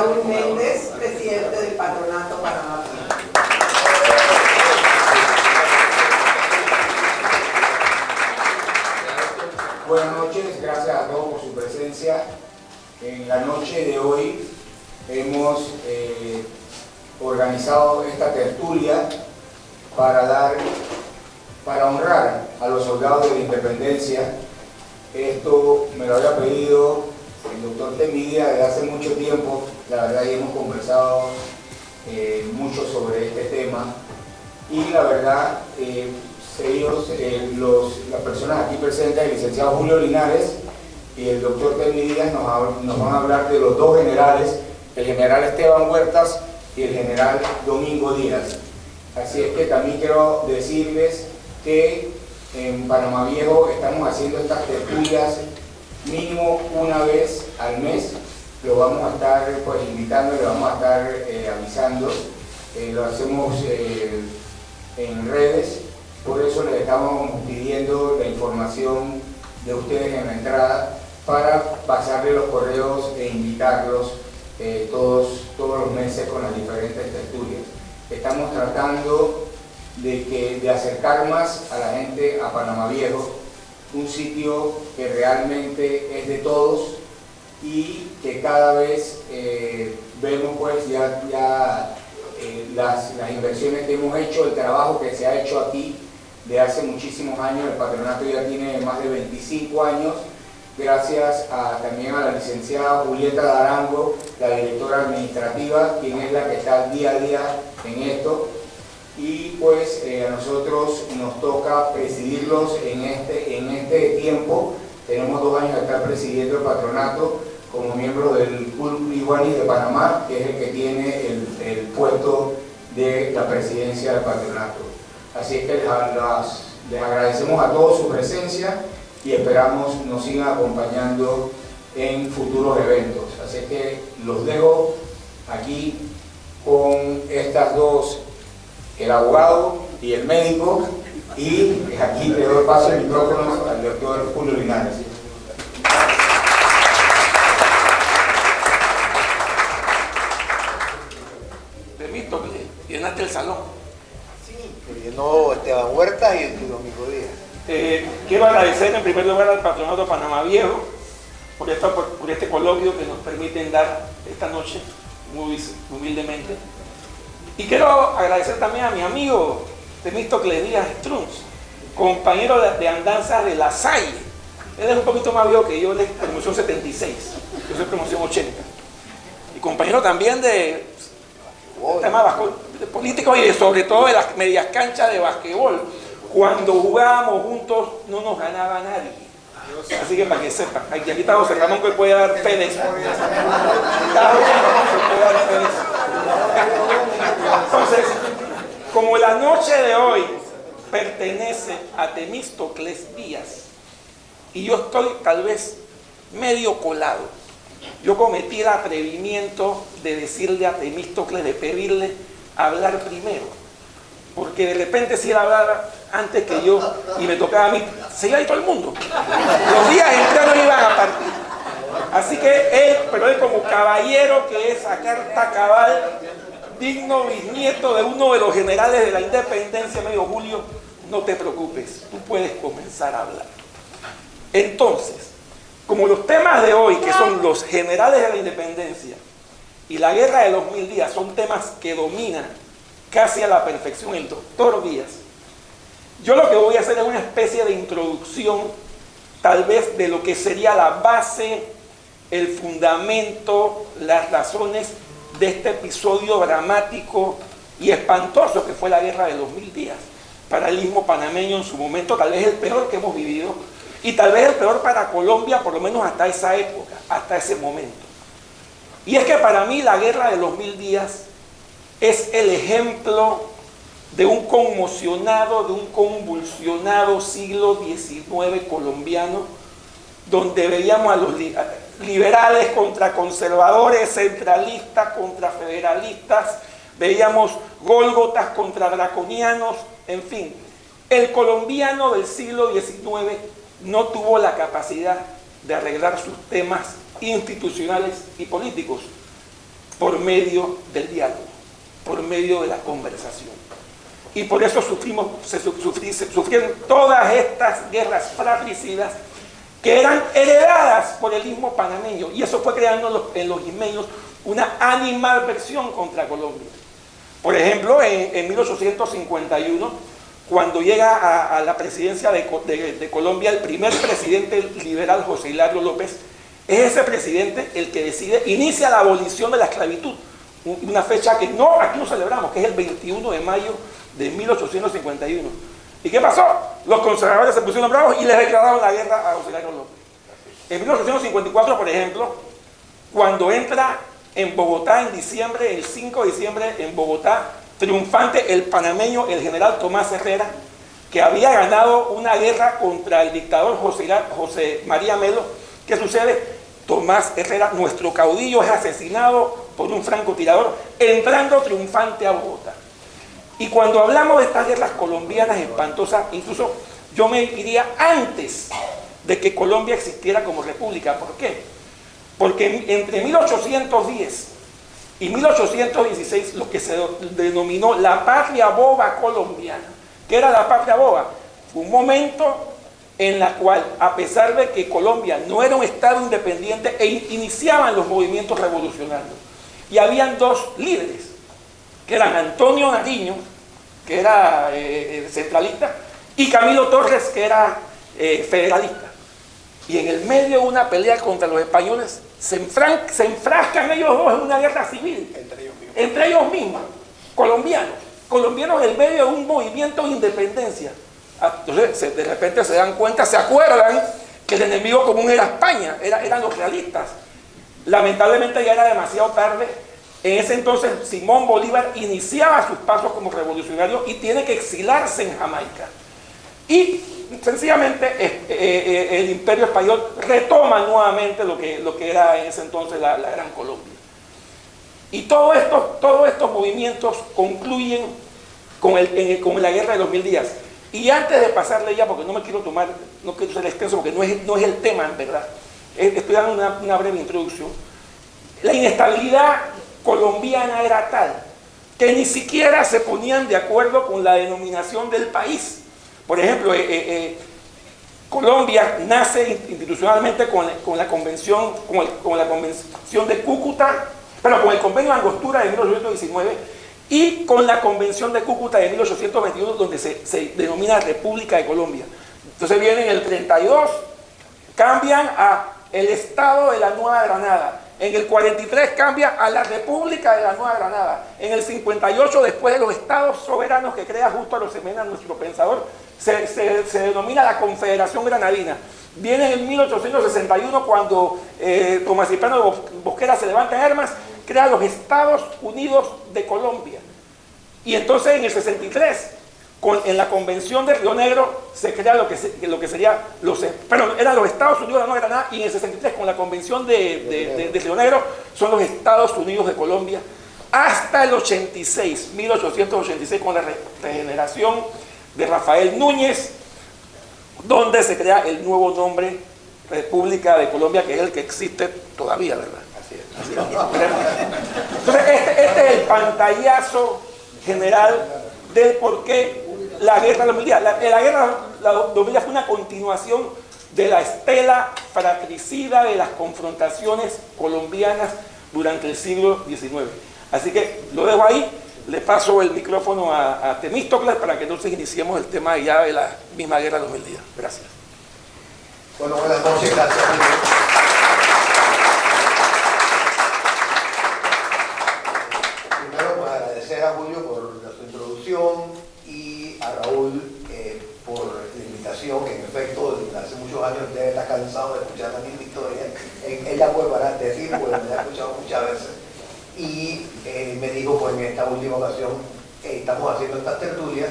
Raúl Méndez, presidente del Patronato Panamá Viejo. Buenas noches, gracias a todos por su presencia. En la noche de hoy hemos organizado esta tertulia para honrar a los soldados de la independencia. Esto me lo había pedido el doctor Temidia desde hace mucho tiempo. La verdad, ya hemos conversado mucho sobre este tema y la verdad, las personas aquí presentes, el licenciado Julio Linares y el doctor Temidia nos van a hablar de los dos generales, el general Esteban Huertas y el general Domingo Díaz. Así es que también quiero decirles que en Panamá Viejo estamos haciendo estas tertulias mínimo una vez al mes. Lo vamos a estar invitando, le vamos a estar avisando. Lo hacemos en redes, por eso les estamos pidiendo la información de ustedes en la entrada para pasarle los correos e invitarlos todos los meses con las diferentes tertulias. Estamos tratando de acercar más a la gente a Panamá Viejo, un sitio que realmente es de todos y que cada vez vemos las inversiones que hemos hecho, el trabajo que se ha hecho aquí de hace muchísimos años. El patronato ya tiene más de 25 años, gracias también a la licenciada Julieta Darango, la directora administrativa, quien es la que está día a día en esto. Y pues a nosotros nos toca presidirlos en este tiempo. Tenemos 2 años de estar presidiendo el patronato como miembro del Club Iguanis de Panamá, que es el que tiene el puesto de la presidencia del patronato. Así es que les agradecemos a todos su presencia y esperamos nos sigan acompañando en futuros eventos. Así que los dejo aquí con estas dos, el abogado y el médico, y aquí le doy paso el micrófono al doctor Julio Linares. Permito que llenaste el salón. Sí, que llenó Esteban Huertas y Domingo Díaz. Quiero agradecer en primer lugar al Patronato Panamá Viejo por este coloquio que nos permiten dar esta noche, muy humildemente. Y quiero agradecer también a mi amigo Temístocles Díaz Strunz, compañero de andanzas de La Salle. Él es un poquito más viejo que yo, él es promoción 76, yo soy promoción 80. Y compañero también de temas políticos y sobre todo de las medias canchas de basquetbol. Cuando jugábamos juntos no nos ganaba nadie. Así que para que sepan, aquí está José Ramón que puede dar fe de eso. Entonces, como la noche de hoy pertenece a Temístocles Díaz y yo estoy tal vez medio colado, yo cometí el atrevimiento de decirle a Temístocles, de pedirle hablar primero, porque de repente si él hablara antes que yo y me tocaba a mí, se iba a ir todo el mundo. Los días enteros iban a partir. Así que él como caballero que es a carta cabal, digno bisnieto de uno de los generales de la independencia, me dijo: Julio, no te preocupes, tú puedes comenzar a hablar. Entonces, como los temas de hoy, que son los generales de la independencia y la guerra de los 1000 días, son temas que dominan casi a la perfección el doctor Díaz, yo lo que voy a hacer es una especie de introducción, tal vez de lo que sería la base, el fundamento, las razones de este episodio dramático y espantoso que fue la guerra de los 1000 días para el istmo panameño en su momento, tal vez el peor que hemos vivido y tal vez el peor para Colombia, por lo menos hasta esa época, hasta ese momento. Y es que para mí la guerra de los 1000 días es el ejemplo de un conmocionado, de un convulsionado siglo XIX colombiano, donde veíamos a los liberales contra conservadores, centralistas contra federalistas, veíamos gólgotas contra draconianos, en fin. El colombiano del siglo XIX no tuvo la capacidad de arreglar sus temas institucionales y políticos. por medio del diálogo, por medio de la conversación. Y por eso sufrieron todas estas guerras fratricidas que eran heredadas por el Istmo panameño, y eso fue creando en los ismeños una animadversión contra Colombia. Por ejemplo, en 1851, cuando llega a la presidencia de Colombia el primer presidente liberal, José Hilario López, es ese presidente el que decide, inicia la abolición de la esclavitud, una fecha que aquí no celebramos, que es el 21 de mayo de 1851. ¿Y qué pasó? Los conservadores se pusieron bravos y le declararon la guerra a José Hilario López. En 1854, por ejemplo, cuando entra en Bogotá en diciembre, el 5 de diciembre en Bogotá, triunfante el panameño, el general Tomás Herrera, que había ganado una guerra contra el dictador José María Melo. ¿Qué sucede? Tomás Herrera, nuestro caudillo, es asesinado por un francotirador, entrando triunfante a Bogotá. Y cuando hablamos de estas guerras colombianas espantosas, incluso yo me iría antes de que Colombia existiera como república. ¿Por qué? Porque entre 1810 y 1816, lo que se denominó la patria boba colombiana, ¿qué era la patria boba? Fue un momento en la cual, a pesar de que Colombia no era un estado independiente, iniciaban los movimientos revolucionarios. Y habían dos líderes, que eran Antonio Nariño, que era centralista, y Camilo Torres, que era federalista. Y en el medio de una pelea contra los españoles, se enfrascan ellos dos en una guerra civil. Entre ellos mismos, colombianos en el medio de un movimiento de independencia. Entonces, de repente se dan cuenta, se acuerdan que el enemigo común era España, eran los realistas. Lamentablemente ya era demasiado tarde. En ese entonces Simón Bolívar iniciaba sus pasos como revolucionario y tiene que exilarse en Jamaica. Y sencillamente el Imperio Español retoma nuevamente lo que era en ese entonces la Gran Colombia. Y todos estos movimientos concluyen con la Guerra de los 1000 días. Y antes de pasarle ya, porque no quiero ser extenso, porque no es el tema en verdad, estoy dando una breve introducción. La inestabilidad colombiana era tal que ni siquiera se ponían de acuerdo con la denominación del país. Por ejemplo, Colombia nace institucionalmente con la convención de Cúcuta, pero con el convenio de Angostura de 1819 y con la convención de Cúcuta de 1821, donde se denomina República de Colombia. Entonces viene en el 32, cambian a el Estado de la Nueva Granada. En el 43 cambia a la República de la Nueva Granada. En el 58, después de los estados soberanos que crea Justo Arosemena, nuestro pensador, se denomina la Confederación Granadina. Viene en 1861 cuando Tomás Cipriano Mosquera se levanta en armas, crea los Estados Unidos de Colombia. Y entonces en el 63, en la Convención de Río Negro, se crea lo que sería eran los Estados Unidos de la Nueva Granada, y en el 63 con la Convención de Río Negro son los Estados Unidos de Colombia, hasta el 86, 1886, con la regeneración de Rafael Núñez, donde se crea el nuevo nombre República de Colombia, que es el que existe todavía, ¿verdad? Así es. Entonces este es el pantallazo general del por qué la guerra de los 1000 días. La guerra de los 1000 días fue una continuación de la estela fratricida de las confrontaciones colombianas durante el siglo XIX. Así que lo dejo ahí, le paso el micrófono a Temístocles para que entonces iniciemos el tema ya de la misma guerra de los 1000 días. Gracias. Bueno, buenas noches, gracias. Primero, pues agradecer a Julio por su introducción y a Raúl por la invitación, que en efecto desde hace muchos años usted está cansado de escuchar la misma historia. Él la puede parar de decir, porque me la ha escuchado muchas veces. Y me dijo, pues en esta última ocasión estamos haciendo estas tertulias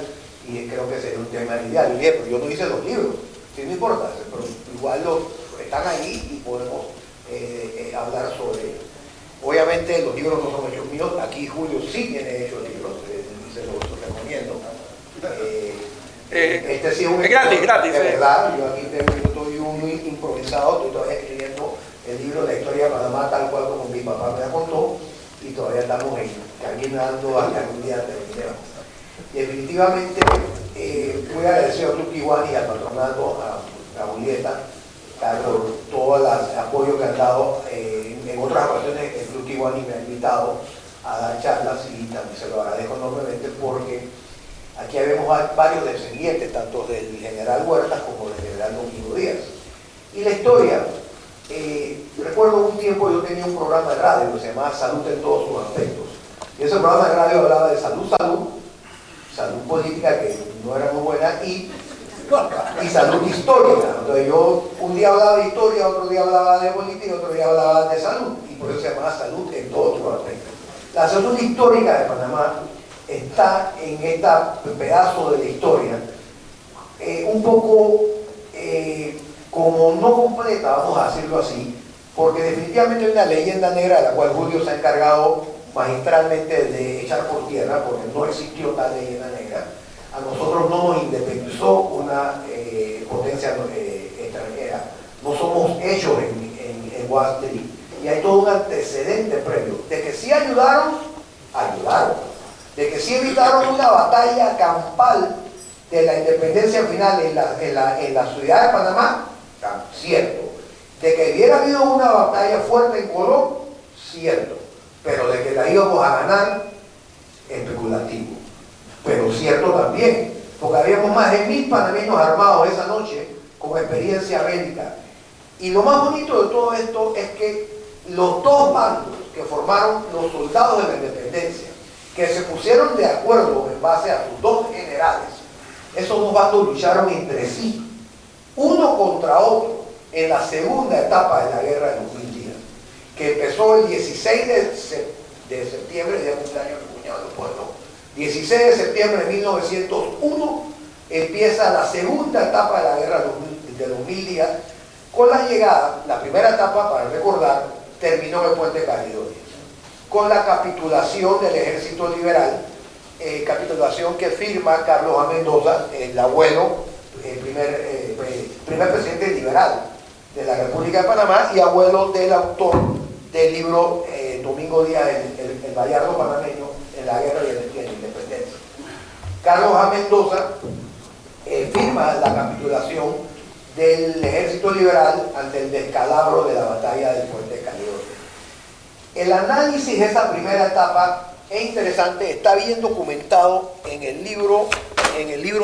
y creo que sería un tema ideal. Y dije, pero yo no hice los libros, sí, no importa, pero igual están ahí y podemos hablar sobre ellos. Obviamente los libros no son hechos míos, aquí Julio sí tiene hechos libros, se los recomiendo. Este sí es un gratis, de verdad, yo aquí estoy muy improvisado, estoy todavía escribiendo el libro de la historia de Panamá tal cual como mi papá me la contó. y todavía estamos caminando hasta que un día terminemos. Definitivamente, muy agradecido al Club Kiwani y al patronato, a Julieta, por todo el apoyo que han dado. En otras ocasiones el Club Kiwani me ha invitado a dar charlas y también se lo agradezco enormemente porque aquí vemos varios descendientes, tanto del general Huertas como del general Domingo Díaz. Y la historia, recuerdo un tiempo yo tenía un programa de radio que se llamaba Salud en todos sus aspectos. Y ese programa de radio hablaba de salud política que no era muy buena y salud histórica. Entonces yo un día hablaba de historia, otro día hablaba de política, otro día hablaba de salud. Y por eso se llamaba Salud en todos sus aspectos. La salud histórica de Panamá está en este pedazo de la historia, un poco como no completa, vamos a decirlo así, porque definitivamente hay una leyenda negra de la cual Julio se ha encargado magistralmente de echar por tierra, porque no existió tal leyenda negra. A nosotros no nos independizó una potencia extranjera, no somos hechos en Wall Street, y hay todo un antecedente previo, de que sí ayudaron, de que sí evitaron una batalla campal de la independencia final en la ciudad de Panamá, cierto. De que hubiera habido una batalla fuerte en Colón, cierto. Pero de que la íbamos a ganar, especulativo. Pero cierto también, porque habíamos más de 1000 panameños armados esa noche con experiencia bélica. Y lo más bonito de todo esto es que los dos bandos que formaron los soldados de la independencia, que se pusieron de acuerdo en base a sus dos generales, esos dos bandos lucharon entre sí, uno contra otro, en la segunda etapa de la guerra de los 1000 días, que empezó el 16 de septiembre, día de cumpleaños del cuñado del pueblo. 16 de septiembre de 1901 empieza la segunda etapa de la guerra de los 1000 días, con la llegada, la primera etapa, para recordar, terminó en el puente Caledonia, con la capitulación del ejército liberal, capitulación que firma Carlos A. Mendoza, el abuelo, el primer presidente liberal de la República de Panamá y abuelo del autor del libro Domingo Díaz, el Bayardo panameño en la guerra y en la independencia. Carlos A. Mendoza firma la capitulación del ejército liberal ante el descalabro de la batalla del puente Caledonia. El análisis de esa primera etapa es interesante, está bien documentado en el libro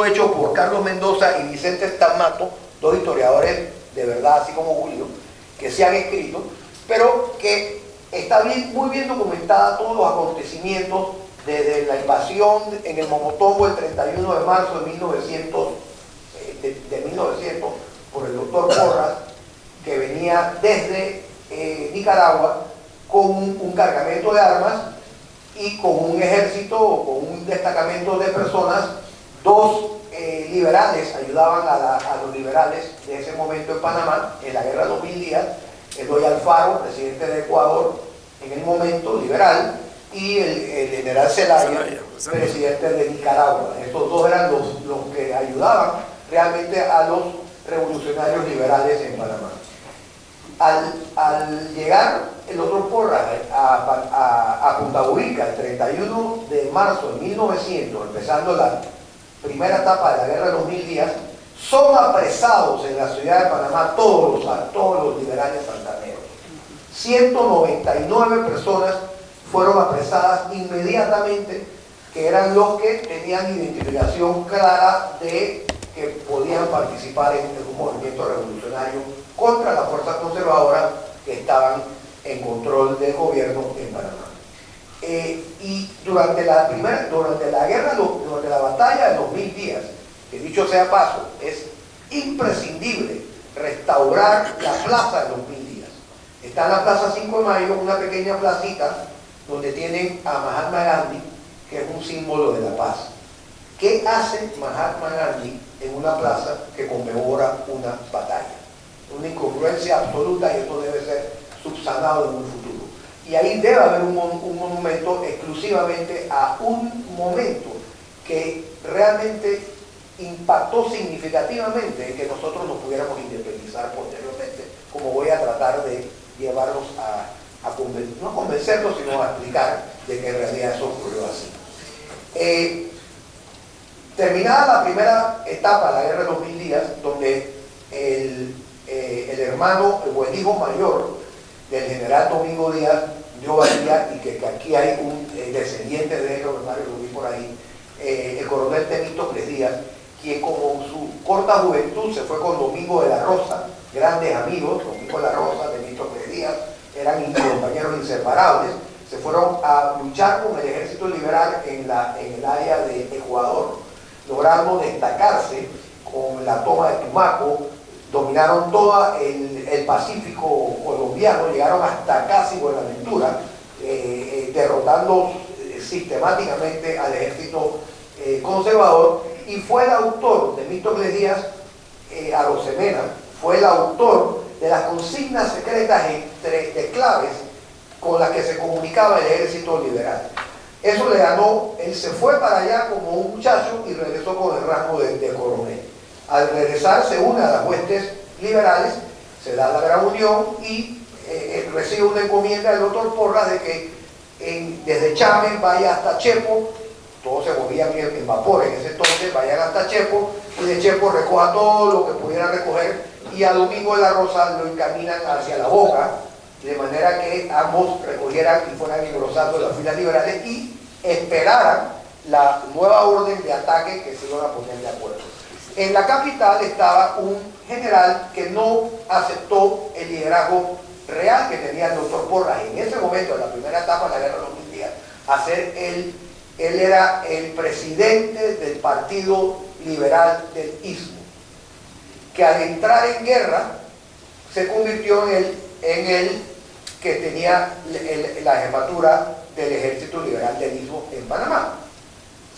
hecho por Carlos Mendoza y Vicente Stamato, dos historiadores de verdad, así como Julio, que se han escrito, pero que está muy bien documentada todos los acontecimientos desde la invasión en el Momotombo el 31 de marzo de 1900 por el doctor Porras, que venía desde Nicaragua con un cargamento de armas y con un ejército o con un destacamento de personas. Dos liberales ayudaban a los liberales de ese momento en Panamá, en la guerra de los 1000 días, Eloy Alfaro, presidente de Ecuador en el momento, liberal, y el general Zelaya, presidente de Nicaragua. Estos dos eran los que ayudaban realmente a los revolucionarios liberales en Panamá. Al llegar el otro Porras a Punta Bovica el 31 de marzo de 1900, empezando la primera etapa de la guerra de los 1000 días, son apresados en la ciudad de Panamá todos los liberales santaneros. 199 personas fueron apresadas inmediatamente, que eran los que tenían identificación clara de que podían participar en un movimiento revolucionario contra las fuerzas conservadoras que estaban en control del gobierno en Panamá. Y durante la batalla de los 1000 días, que dicho sea paso, es imprescindible restaurar la plaza de los 1000 días. Está en la Plaza 5 de Mayo, una pequeña placita donde tienen a Mahatma Gandhi, que es un símbolo de la paz. ¿Qué hace Mahatma Gandhi en una plaza que conmemora una batalla? Una incongruencia absoluta, y esto debe ser subsanado en un futuro. Y ahí debe haber un monumento exclusivamente a un momento que realmente impactó significativamente en que nosotros nos pudiéramos independizar posteriormente, como voy a tratar de llevarlos no a convencerlo, sino a explicar de que en realidad eso ocurrió así. Terminada la primera etapa de la guerra de los 1000 días, donde el hermano o el hijo mayor del general Domingo Díaz dio valía, y que aquí hay un descendiente de él, lo vi por ahí, el coronel Temístocles Díaz, quien como su corta juventud se fue con Domingo de la Rosa, grandes amigos. Domingo de la Rosa, Temístocles Díaz, eran compañeros inseparables. Se fueron a luchar con el ejército liberal en el área de Ecuador, logrando destacarse con la toma de Tumaco, dominaron todo el Pacífico colombiano, llegaron hasta casi Buenaventura, derrotando sistemáticamente al ejército conservador, y fue el autor, Temístocles Díaz Arosemena, fue el autor de las consignas secretas de claves con las que se comunicaba el ejército liberal. Eso le ganó, él se fue para allá como un muchacho y regresó con el rango de coronel. Al regresar se une a las huestes liberales, se da la gran unión y recibe una encomienda del doctor Porras de que desde Chame vaya hasta Chepo, todos se movían en vapor en ese entonces, vayan hasta Chepo, y de Chepo recoja todo lo que pudieran recoger, y a Domingo de la Rosa lo encaminan hacia La Boca, de manera que ambos recogieran y fueran engrosando las filas liberales y esperaran la nueva orden de ataque que se iban a poner de acuerdo. En la capital estaba un general que no aceptó el liderazgo real que tenía el doctor Porras en ese momento, en la primera etapa de la guerra de los 1000 días, él era el presidente del Partido Liberal del Istmo, que al entrar en guerra se convirtió en el que tenía la jefatura del Ejército Liberal del Istmo en Panamá.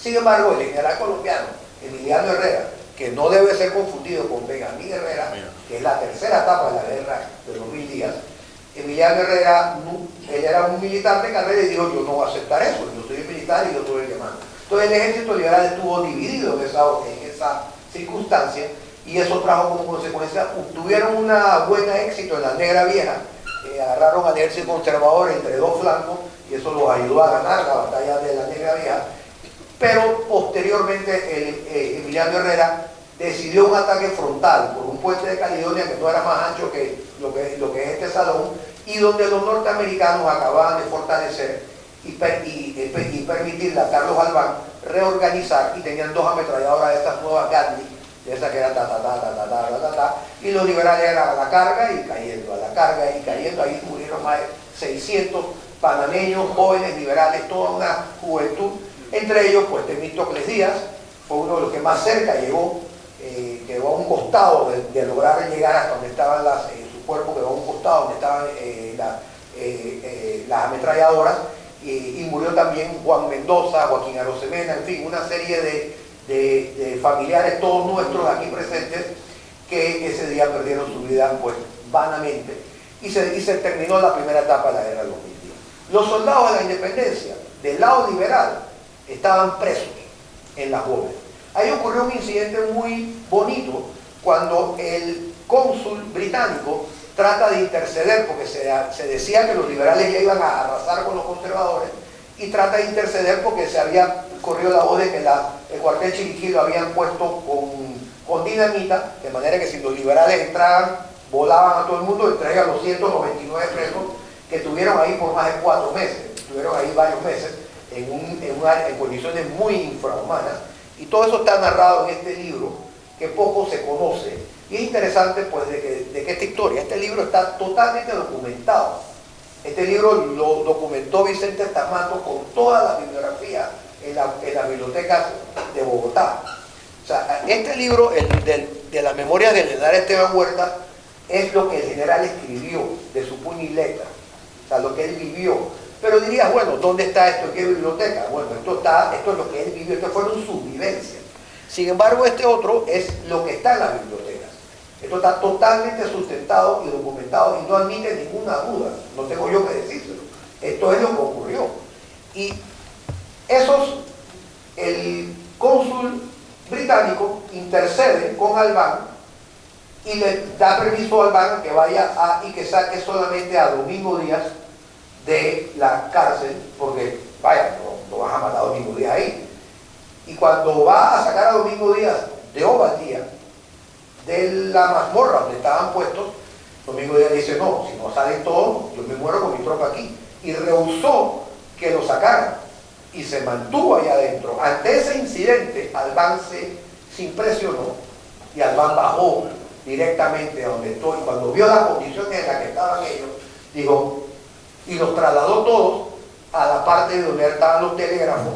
Sin embargo, el general colombiano Emiliano Herrera, que no debe ser confundido con Benjamín Herrera, que es la tercera etapa de la guerra de los 1000 días, Emiliano Herrera, él era un militar de carrera y dijo: yo no voy a aceptar eso, yo soy militar y yo soy el que manda. Entonces el Ejército Liberal estuvo dividido en esa circunstancia, y eso trajo como consecuencia, tuvieron un buen éxito en la Negra Vieja, agarraron al ejército conservador entre dos flancos, y eso los ayudó a ganar la batalla de la Negra Vieja. Pero posteriormente Emiliano Herrera decidió un ataque frontal por un puente de Caledonia que no era más ancho que lo que es este salón, y donde los norteamericanos acababan de fortalecer y permitirle a Carlos Albán reorganizar, y tenían dos ametralladoras de estas nuevas Gatling, de esas que eran y los liberales eran a la carga y cayendo, a la carga y cayendo. Ahí murieron más de 600 panameños, jóvenes liberales, toda una juventud. Entre ellos, pues, Temístocles Díaz fue uno de los que más cerca llegó, quedó a un costado de lograr llegar hasta donde estaban su cuerpo quedó a un costado donde estaban las ametralladoras, y murió también Juan Mendoza, Joaquín Arosemena, en fin, una serie de familiares, todos nuestros aquí presentes, que ese día perdieron su vida, pues, vanamente, y se terminó la primera etapa de la guerra de los 1000 días. Los soldados de la independencia, del lado liberal, estaban presos en las bóvedas. Ahí ocurrió un incidente muy bonito cuando el cónsul británico trata de interceder, porque se decía que los liberales ya iban a arrasar con los conservadores, y trata de interceder porque se había corrido la voz de que el cuartel Chiriquí lo habían puesto con dinamita, de manera que si los liberales entraban, volaban a todo el mundo, entre ellos a los 199 presos que estuvieron ahí por más de 4 meses, estuvieron ahí varios meses, en condiciones muy infrahumanas, y todo eso está narrado en este libro, que poco se conoce, y es interesante, pues, de que esta historia, este libro está totalmente documentado. Este libro lo documentó Vicente Tamato con toda la bibliografía en las bibliotecas de Bogotá. O sea, este libro, de las memorias del general Esteban Huerta, es lo que el general escribió de su puño y letra, o sea, lo que él vivió. Pero dirías, bueno, ¿dónde está esto? ¿En qué biblioteca? Bueno, esto es lo que él vivió, esto fueron sus vivencias. Sin embargo, este otro es lo que está en las bibliotecas. Esto está totalmente sustentado y documentado y no admite ninguna duda. No tengo yo que decírselo. Esto es lo que ocurrió. Y el cónsul británico intercede con Albán y le da permiso a Albán que vaya y que saque solamente a Domingo Díaz de la cárcel, porque, vaya, no vas a matar a Domingo Díaz ahí. Y cuando va a sacar a Domingo Díaz de Ovaldía, de la mazmorra donde estaban puestos, Domingo Díaz dice, no, si no salen todos, yo me muero con mi tropa aquí. Y rehusó que lo sacaran y se mantuvo allá adentro. Ante ese incidente, Albán se impresionó y Albán bajó directamente a donde estoy. Cuando vio las condiciones en las que estaban ellos, dijo, y los trasladó todos a la parte de donde estaban los telégrafos,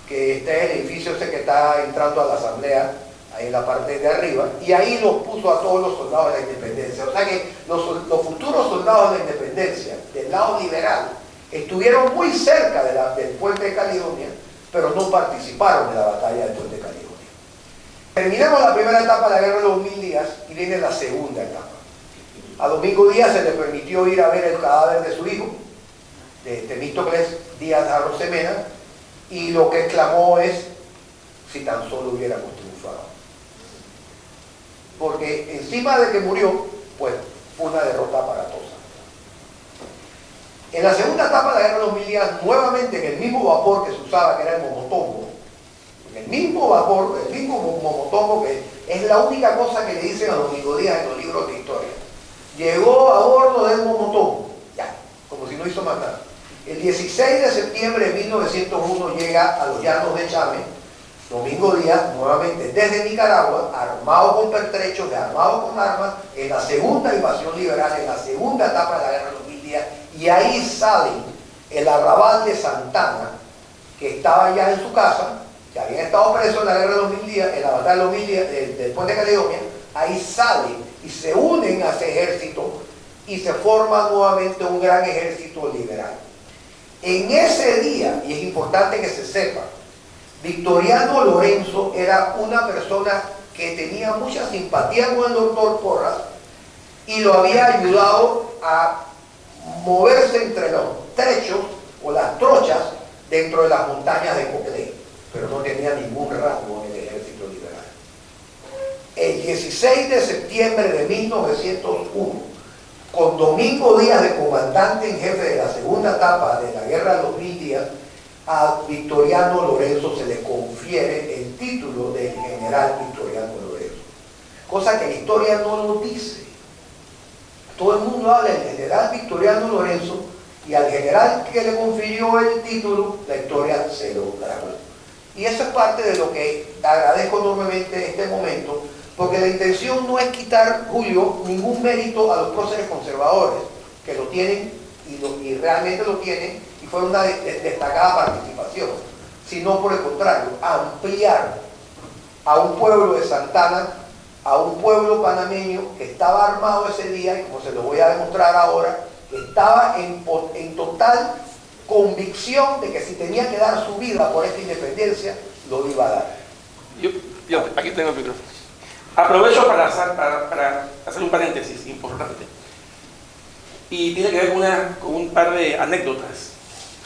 que este es el edificio ese que está entrando a la asamblea, ahí en la parte de arriba, y ahí los puso a todos los soldados de la independencia. O sea que los futuros soldados de la independencia, del lado liberal, estuvieron muy cerca del puente de Caledonia, pero no participaron en la batalla del puente de Caledonia. Terminamos la primera etapa de la guerra de los 1000 días y viene la segunda etapa. A Domingo Díaz se le permitió ir a ver el cadáver de su hijo, de Temístocles Díaz Arosemena, y lo que exclamó es, si tan solo hubiéramos triunfado. Porque encima de que murió, pues fue una derrota aparatosa. En la segunda etapa de la guerra de los 1000 días, nuevamente en el mismo vapor que se usaba, que era el momotombo, el mismo vapor, el mismo momotombo, que es la única cosa que le dicen a Domingo Díaz en los libros de historia, llegó a bordo del momotombo, ya, como si no hizo más nada. El 16 de septiembre de 1901 llega a los llanos de Chame, Domingo Díaz, nuevamente desde Nicaragua, armado con pertrechos, armado con armas, en la segunda invasión liberal, en la segunda etapa de la guerra de los 1000 días, y ahí sale el arrabal de Santana, que estaba ya en su casa, que había estado preso en la guerra de los 1000 días, en la batalla de los 1000 días, del puente de Caledonia. Ahí sale y se unen a ese ejército y se forma nuevamente un gran ejército liberal. En ese día, y es importante que se sepa, Victoriano Lorenzo era una persona que tenía mucha simpatía con el doctor Porras y lo había ayudado a moverse entre los trechos o las trochas dentro de las montañas de Coclé, pero no tenía ningún rango en el ejército liberal. El 16 de septiembre de 1901, con Domingo Díaz de comandante en jefe de la segunda etapa de la guerra de los 1000 días, a Victoriano Lorenzo se le confiere el título de general Victoriano Lorenzo, cosa que la historia no lo dice. Todo el mundo habla del general Victoriano Lorenzo y al general que le confirió el título, la historia se lo tragó. Y eso es parte de lo que agradezco enormemente en este momento, porque la intención no es quitar, Julio, ningún mérito a los próceres conservadores, que lo tienen y realmente lo tienen, y fue una destacada participación, sino por el contrario, ampliar a un pueblo de Santana, a un pueblo panameño que estaba armado ese día, y como se lo voy a demostrar ahora, que estaba en total convicción de que si tenía que dar su vida por esta independencia, lo iba a dar. Yo aquí tengo el micrófono. Aprovecho para hacer un paréntesis importante. Y tiene que ver con un par de anécdotas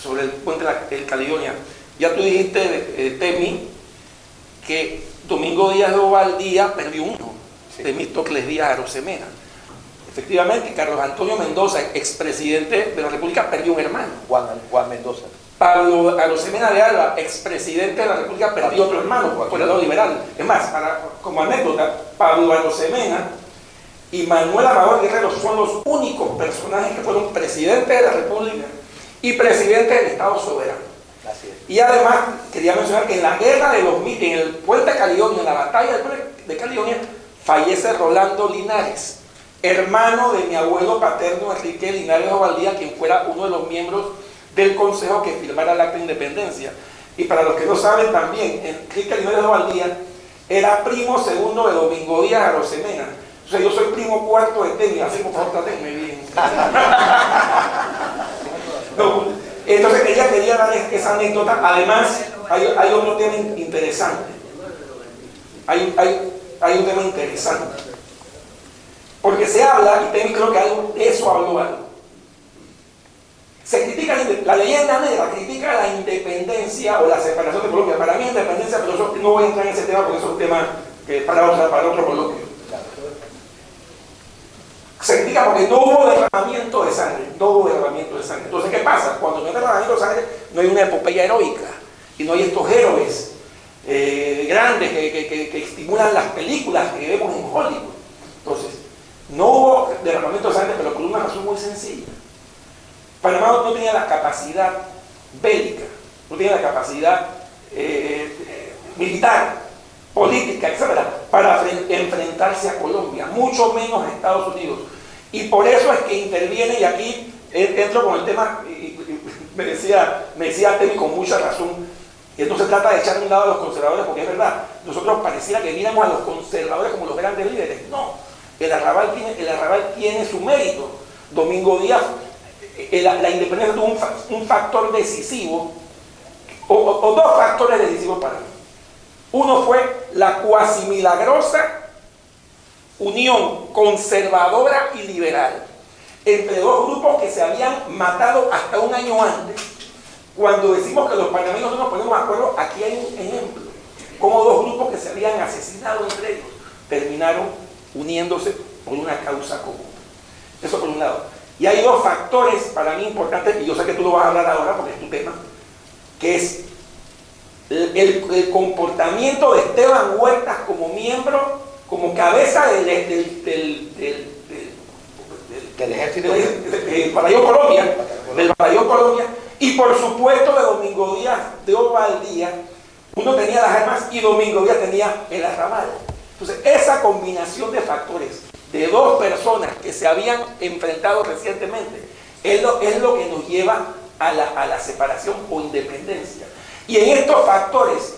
sobre el puente del Caledonia. Ya tú dijiste, Temi, que Domingo Díaz de Ovaldía perdió un hijo, Temístocles Díaz Arosemena. Efectivamente, Carlos Antonio Mendoza, expresidente de la República, perdió un hermano. Juan Mendoza. Pablo Arosemena de Alba, expresidente de la República, perdió otro hermano por el lado liberal. Es más, como anécdota, Pablo Arosemena y Manuel Amador Guerrero son los únicos personajes que fueron presidentes de la República y presidentes del Estado soberano. Así es. Y además, quería mencionar que en la guerra de los 1000, en el puente de Caledonia, en la batalla del puente de Caledonia, fallece Rolando Linares, hermano de mi abuelo paterno Enrique Linares Ovaldía, quien fuera uno de los miembros del consejo que firmara el acta de independencia. Y para los que no saben también, Enrique Linares Ovaldía era primo segundo de Domingo Díaz Arosemena. O sea, yo soy primo cuarto de Temi, así por favor tratenme bien. No, entonces ella quería dar esa anécdota. Además, hay otro tema interesante. Hay un tema interesante. Porque se habla, y Temi creo que de eso habló algo. Se critica la leyenda negra, critica la independencia o la separación de Colombia. Para mí independencia, pero yo no voy a entrar en ese tema porque es un tema que para otro coloquio. Se critica porque no hubo derramamiento de sangre. no hubo derramamiento de sangre. Entonces, ¿qué pasa? Cuando no hay derramamiento de sangre, no hay una epopeya heroica y no hay estos héroes grandes que estimulan las películas que vemos en Hollywood. Entonces, no hubo derramamiento de sangre, pero por una razón muy sencilla. Panamá no tenía la capacidad bélica, no tenía la capacidad militar, política, etc., para enfrentarse a Colombia, mucho menos a Estados Unidos. Y por eso es que interviene, y aquí entro con el tema, y me decía Temi con mucha razón, que no se trata de echar a un lado a los conservadores, porque es verdad, nosotros pareciera que viéramos a los conservadores como los grandes líderes. No, el Arrabal tiene su mérito. Domingo Díaz, la independencia tuvo un factor decisivo, o dos factores decisivos para mí. Uno fue la cuasi milagrosa unión conservadora y liberal entre dos grupos que se habían matado hasta un año antes. Cuando decimos que los panameños no nos ponemos de acuerdo, aquí hay un ejemplo, como dos grupos que se habían asesinado entre ellos terminaron uniéndose por una causa común. Eso por un lado. Y hay dos factores para mí importantes, y yo sé que tú lo vas a hablar ahora porque es tu tema, que es el comportamiento de Esteban Huertas como miembro, como cabeza del ejército del Batallón Colombia, y por supuesto de Domingo Díaz de Ovaldía. Uno tenía las armas y Domingo Díaz tenía el arrabal. Entonces, esa combinación de factores de dos personas que se habían enfrentado recientemente es lo que nos lleva a la separación o independencia. Y en estos factores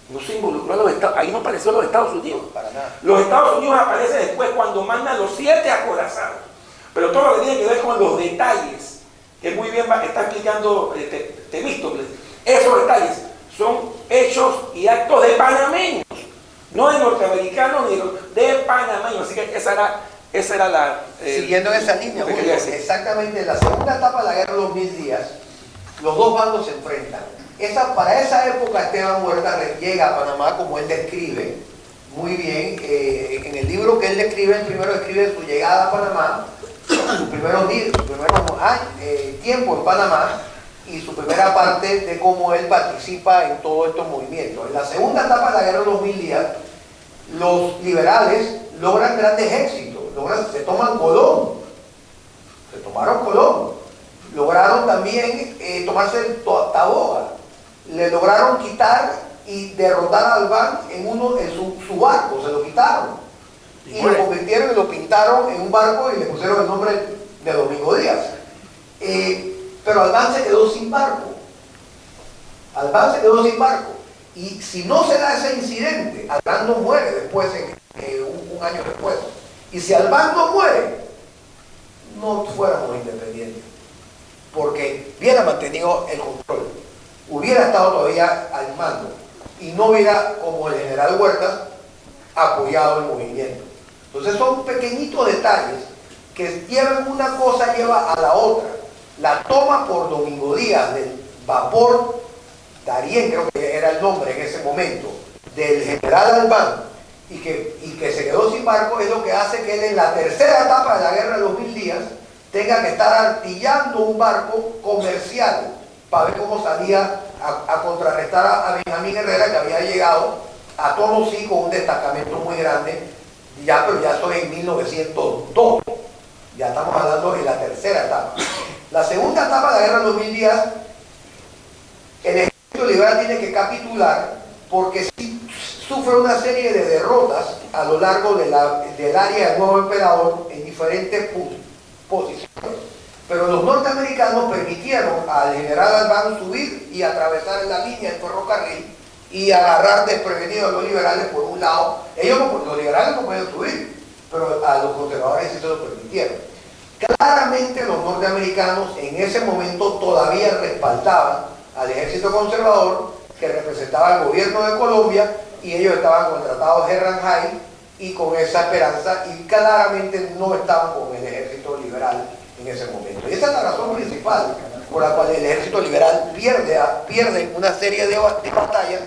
no se involucró a los Estados Unidos, ahí no apareció los Estados Unidos. Para nada. Los Estados Unidos aparecen después cuando mandan los 7 acorazados. Pero todo lo que tiene que ver con los detalles, que muy bien está explicando Temístocles, esos detalles son hechos y actos de panameños, no de norteamericanos ni de panameños. Así que esa era la... Siguiendo en esa línea, Julio, exactamente en la segunda etapa de la guerra de los 1000 días, los dos bandos se enfrentan. Para esa época Esteban Huerta llega a Panamá, como él describe muy bien, en el libro que él describe, el primero describe su llegada a Panamá, sus primeros tiempo en Panamá y su primera parte de cómo él participa en todos estos movimientos. En la segunda etapa de la guerra de los 1000 días, los liberales logran grandes éxitos, se toman Colón, se tomaron Colón, lograron también tomarse Taboga, le lograron quitar y derrotar a Albán en su barco, se lo quitaron y lo convirtieron y lo pintaron en un barco y le pusieron el nombre de Domingo Díaz. Pero Albán se quedó sin barco. Y si no se da ese incidente, Albán no muere después, un año después. Y si Albán no muere, no fuéramos independientes, porque hubiera mantenido el control, hubiera estado todavía al mando y no hubiera, como el general Huertas, apoyado el movimiento. Entonces son pequeñitos detalles que llevan una cosa, lleva a la otra. La toma por Domingo Díaz del vapor Darién, creo que era el nombre en ese momento, del general Albán, y que se quedó sin barco, es lo que hace que él en la tercera etapa de la guerra de los 1000 días tenga que estar artillando un barco comercial para ver cómo salía a contrarrestar a Benjamín Herrera, que había llegado a Tonosí con un destacamento muy grande, pero ya estoy en 1902, ya estamos hablando de la tercera etapa. La segunda etapa de la guerra de los 1000 días, el ejército liberal tiene que capitular porque sufre una serie de derrotas a lo largo del área del nuevo emperador en diferentes posiciones. Pero los norteamericanos permitieron al general Albán subir y atravesar la línea del ferrocarril y agarrar desprevenidos a los liberales por un lado. Los liberales no pueden subir, pero a los conservadores sí se lo permitieron. Claramente los norteamericanos en ese momento todavía respaldaban al ejército conservador que representaba al gobierno de Colombia, y ellos estaban con el tratado de Herranjay y con esa esperanza, y claramente no estaban con el ejército liberal en ese momento. Y esa es la razón principal por la cual el ejército liberal pierde una serie de batallas,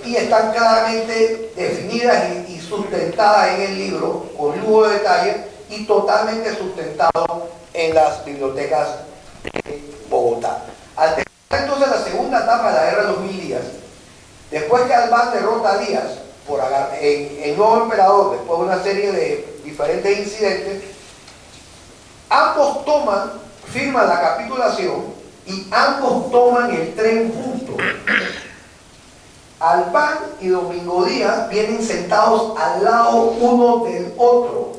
y están claramente definidas y sustentada en el libro, con lujo de detalle, y totalmente sustentado en las bibliotecas de Bogotá. Al terminar entonces la segunda etapa de la guerra de los 1000 días, después que Albán derrota a Díaz por el nuevo emperador, después de una serie de diferentes incidentes, ambos firman la capitulación y ambos toman el tren juntos. Albán y Domingo Díaz vienen sentados al lado uno del otro.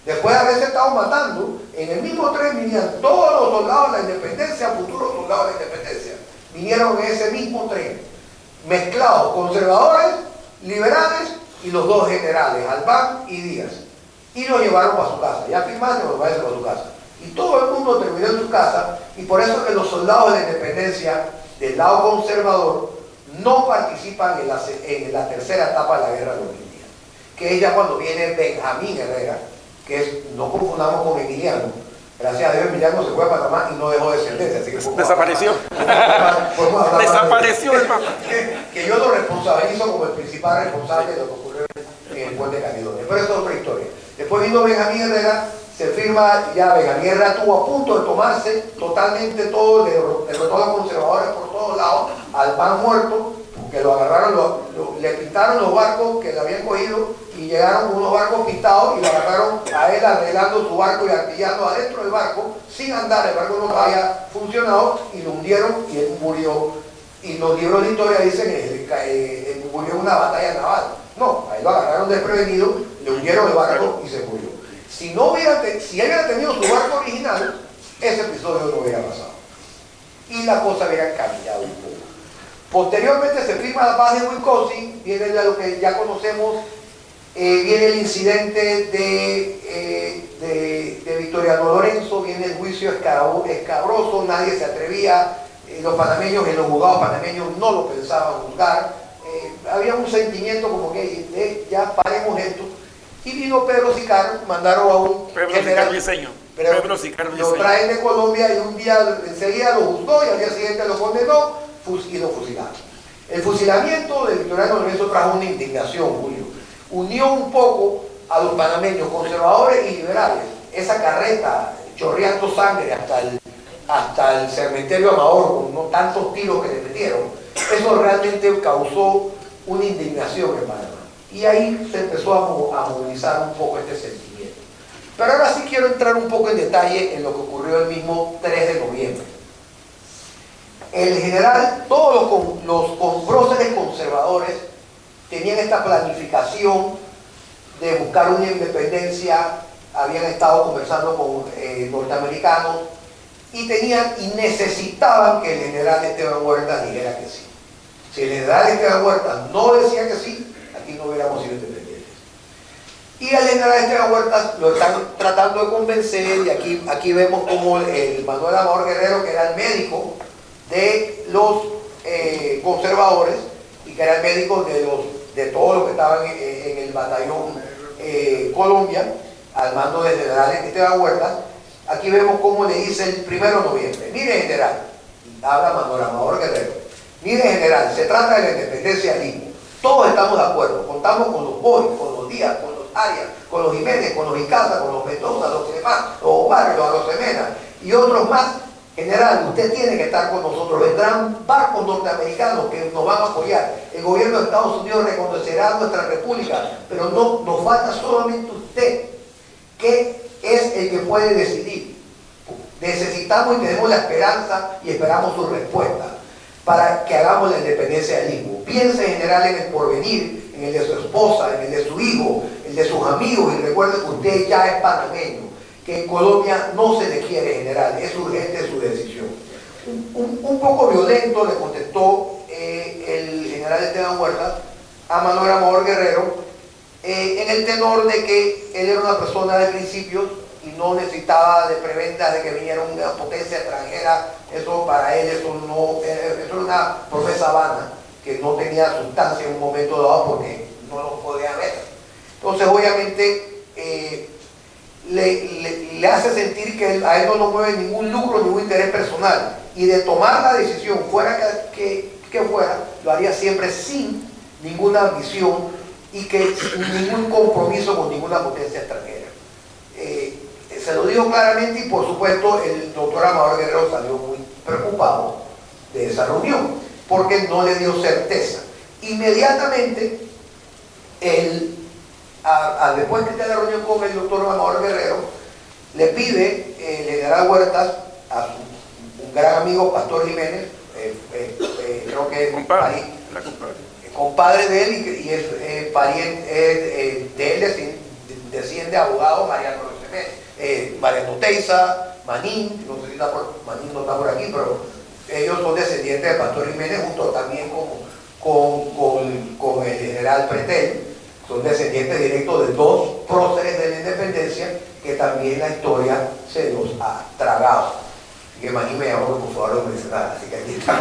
Después de haberse estado matando, en el mismo tren vinieron todos los soldados de la independencia, futuros soldados de la independencia. Vinieron en ese mismo tren, mezclados, conservadores, liberales y los dos generales, Albán y Díaz. Y lo llevaron para su casa. Ya firmaron, lo llevaron para su casa. Y todo el mundo terminó en su casa, y por eso es que los soldados de la independencia del lado conservador no participan en la tercera etapa de la guerra de los 1000 días, que es ya cuando viene Benjamín Herrera, que es, no confundamos con Emiliano. Gracias a Dios Emiliano se fue a Panamá y no dejó descendencia, así que desapareció. Desapareció el Papa. Que yo lo responsabilizo como el principal responsable de lo que ocurrió en el puente de Caledonia, pero eso es otra historia. Después vino Benjamín Herrera, se firma, ya Benjamín Herrera estuvo a punto de tomarse totalmente todo, derrotó a los conservadores por todos lados, Albán muerto, porque lo agarraron, le pintaron los barcos que le habían cogido y llegaron con unos barcos pintados y lo agarraron a él arreglando su barco y artillando adentro del barco sin andar, el barco no había funcionado y lo hundieron y él murió. Y los libros de historia dicen que él murió en una batalla naval. No, a él lo agarraron desprevenido, le hundieron el barco y se murió. Si él hubiera tenido su barco original, ese episodio no hubiera pasado. Y la cosa hubiera cambiado un poco. Posteriormente se firma la paz de Wisconsin, viene lo que ya conocemos, viene el incidente de Victoriano Lorenzo, viene el juicio escabroso, nadie se atrevía, los panameños, en los juzgados panameños no lo pensaban juzgar, había un sentimiento como que ya paremos esto. Y vino Pedro Sicardo, mandaron a un general, lo traen de Colombia y un día enseguida lo juzgó y al día siguiente lo condenó y lo fusilaron. El fusilamiento de Victoriano Lorenzo trajo una indignación, Julio. Unió un poco a los panameños conservadores y liberales. Esa carreta chorreando sangre hasta el cementerio Amador, con tantos tiros que le metieron, eso realmente causó una indignación en Panamá. Y ahí se empezó a movilizar un poco este sentimiento. Pero ahora sí quiero entrar un poco en detalle en lo que ocurrió el mismo 3 de noviembre. El general, todos los próceres conservadores tenían esta planificación de buscar una independencia, habían estado conversando con norteamericanos y necesitaban que el general Esteban Huerta dijera que sí. Si el general Esteban Huerta no decía que sí, aquí no hubiéramos sido independientes. Y al general Esteban Huerta lo están tratando de convencer, y aquí vemos como el Manuel Amador Guerrero, que era el médico de los conservadores y que era el médico de todos los que estaban en el batallón Colombia, al mando del general Esteban Huerta. Aquí vemos cómo le dice el 1 de noviembre: mire general, habla Manuel Amador Guerrero, mire general, se trata de la independencia del Istmo, todos estamos de acuerdo, contamos con los Boys, con los Díaz, con los Arias, con los Jiménez, con los Icaza, con los Mendoza, los Clemán, los Omar, los Arosemena y otros más. General, usted tiene que estar con nosotros, vendrán barcos norteamericanos que nos van a apoyar, el gobierno de Estados Unidos reconocerá nuestra república, pero no nos falta solamente usted, que es el que puede decidir. Necesitamos y tenemos la esperanza y esperamos su respuesta para que hagamos la independencia del Istmo. Piense, general, en el porvenir, en el de su esposa, en el de su hijo, el de sus amigos, y recuerde que usted ya es panameño, que en Colombia no se le quiere, general, es urgente su decisión. Un poco violento le contestó el general Esteban Huerta a Manuel Amador Guerrero, en el tenor de que él era una persona de principios y no necesitaba de preventas de que viniera una potencia extranjera. Eso para él, eso era una promesa vana que no tenía sustancia en un momento dado porque no lo podía ver. Entonces, obviamente, le hace sentir que a él no lo mueve ningún lucro, ningún interés personal, y de tomar la decisión, fuera que fuera, lo haría siempre sin ninguna ambición y que sin ningún compromiso con ninguna potencia extranjera. Se lo dijo claramente y por supuesto el doctor Amador Guerrero salió muy preocupado de esa reunión porque no le dio certeza. Inmediatamente, después que esté la reunión con el doctor Amador Guerrero, le pide el general Huertas a un gran amigo, Pastor Jiménez, creo que es compadre de él y es pariente de él, desciende abogado Mariano Jiménez, Mariano Teiza, Manín, no sé si está Manín no está por aquí, pero ellos son descendientes de Pastor Jiménez, junto también con el general Pretel, son descendientes directos de dos próceres de la independencia que también la historia se los ha tragado. Que Manín me llamó por favor lo mencionar, así que aquí está.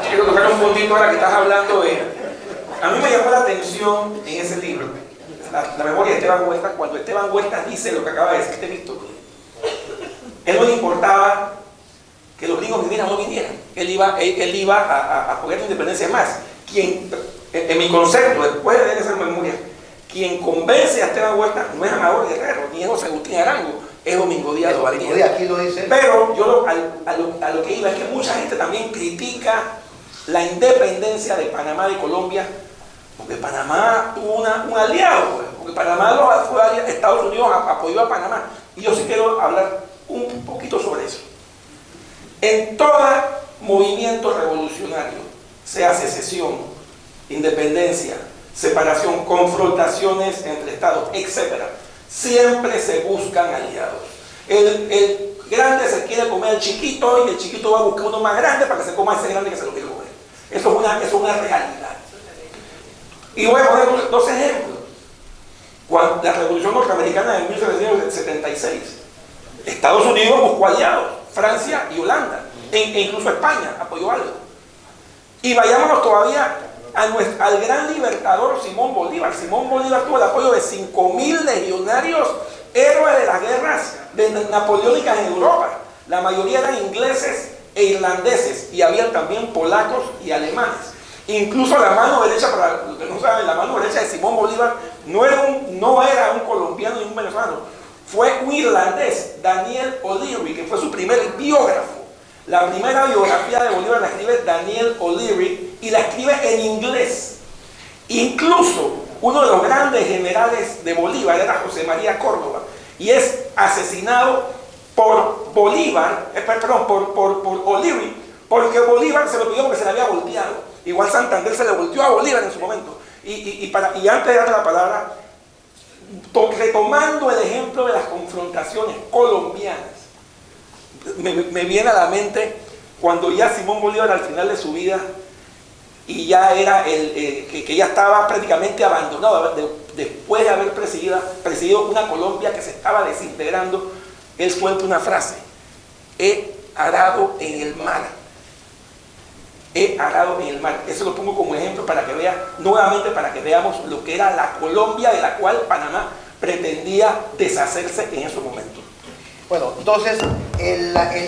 Quiero tocar un puntito ahora que estás hablando de... A mí me llamó la atención en ese libro, la memoria de Esteban Huertas, cuando Esteban Huertas dice lo que acaba de decir Víctor. Él no le importaba que los gringos vinieran o no vinieran. Él iba a apoyar la independencia. Más, en mi concepto, después de leer esa memoria, quien convence a Esteban Huertas no es Amador Guerrero, ni es José Agustín Arango, es Domingo Díaz Valdía. Aquí lo dice. Pero yo a lo que iba es que mucha gente también critica la independencia de Panamá y Colombia, porque Panamá tuvo un aliado, pues, porque Panamá Estados Unidos apoyó a Panamá. Y yo sí quiero hablar un poquito sobre eso. En todo movimiento revolucionario, sea secesión, independencia, separación, confrontaciones entre estados, etc., siempre se buscan aliados. El grande se quiere comer al chiquito y el chiquito va a buscar uno más grande para que se coma ese grande que se lo quiere comer. Eso es una realidad. Y voy a poner dos ejemplos. Cuando la Revolución Norteamericana de 1776, Estados Unidos buscó aliados, Francia y Holanda, e incluso España apoyó algo. Y vayámonos todavía al gran libertador Simón Bolívar. Simón Bolívar tuvo el apoyo de 5.000 legionarios, héroes de las guerras napoleónicas en Europa. La mayoría eran ingleses e irlandeses, y había también polacos y alemanes. Incluso la mano derecha, para los que no saben, la mano derecha de Simón Bolívar no era un colombiano ni un venezolano, fue un irlandés, Daniel O'Leary, que fue su primer biógrafo. La primera biografía de Bolívar la escribe Daniel O'Leary y la escribe en inglés. Incluso uno de los grandes generales de Bolívar era José María Córdoba, y es asesinado por Bolívar, por O'Leary, porque Bolívar se lo pidió porque se le había volteado. Igual Santander se le volteó a Bolívar en su momento. Y antes de darle la palabra, retomando el ejemplo de las confrontaciones colombianas, me viene a la mente cuando ya Simón Bolívar al final de su vida, y ya era que ya estaba prácticamente abandonado, después de haber presidido una Colombia que se estaba desintegrando, él suelta una frase: he arado en el mar. He arado en el mar. Eso lo pongo como ejemplo para que vea, nuevamente para que veamos lo que era la Colombia de la cual Panamá pretendía deshacerse en esos momentos. Bueno, entonces,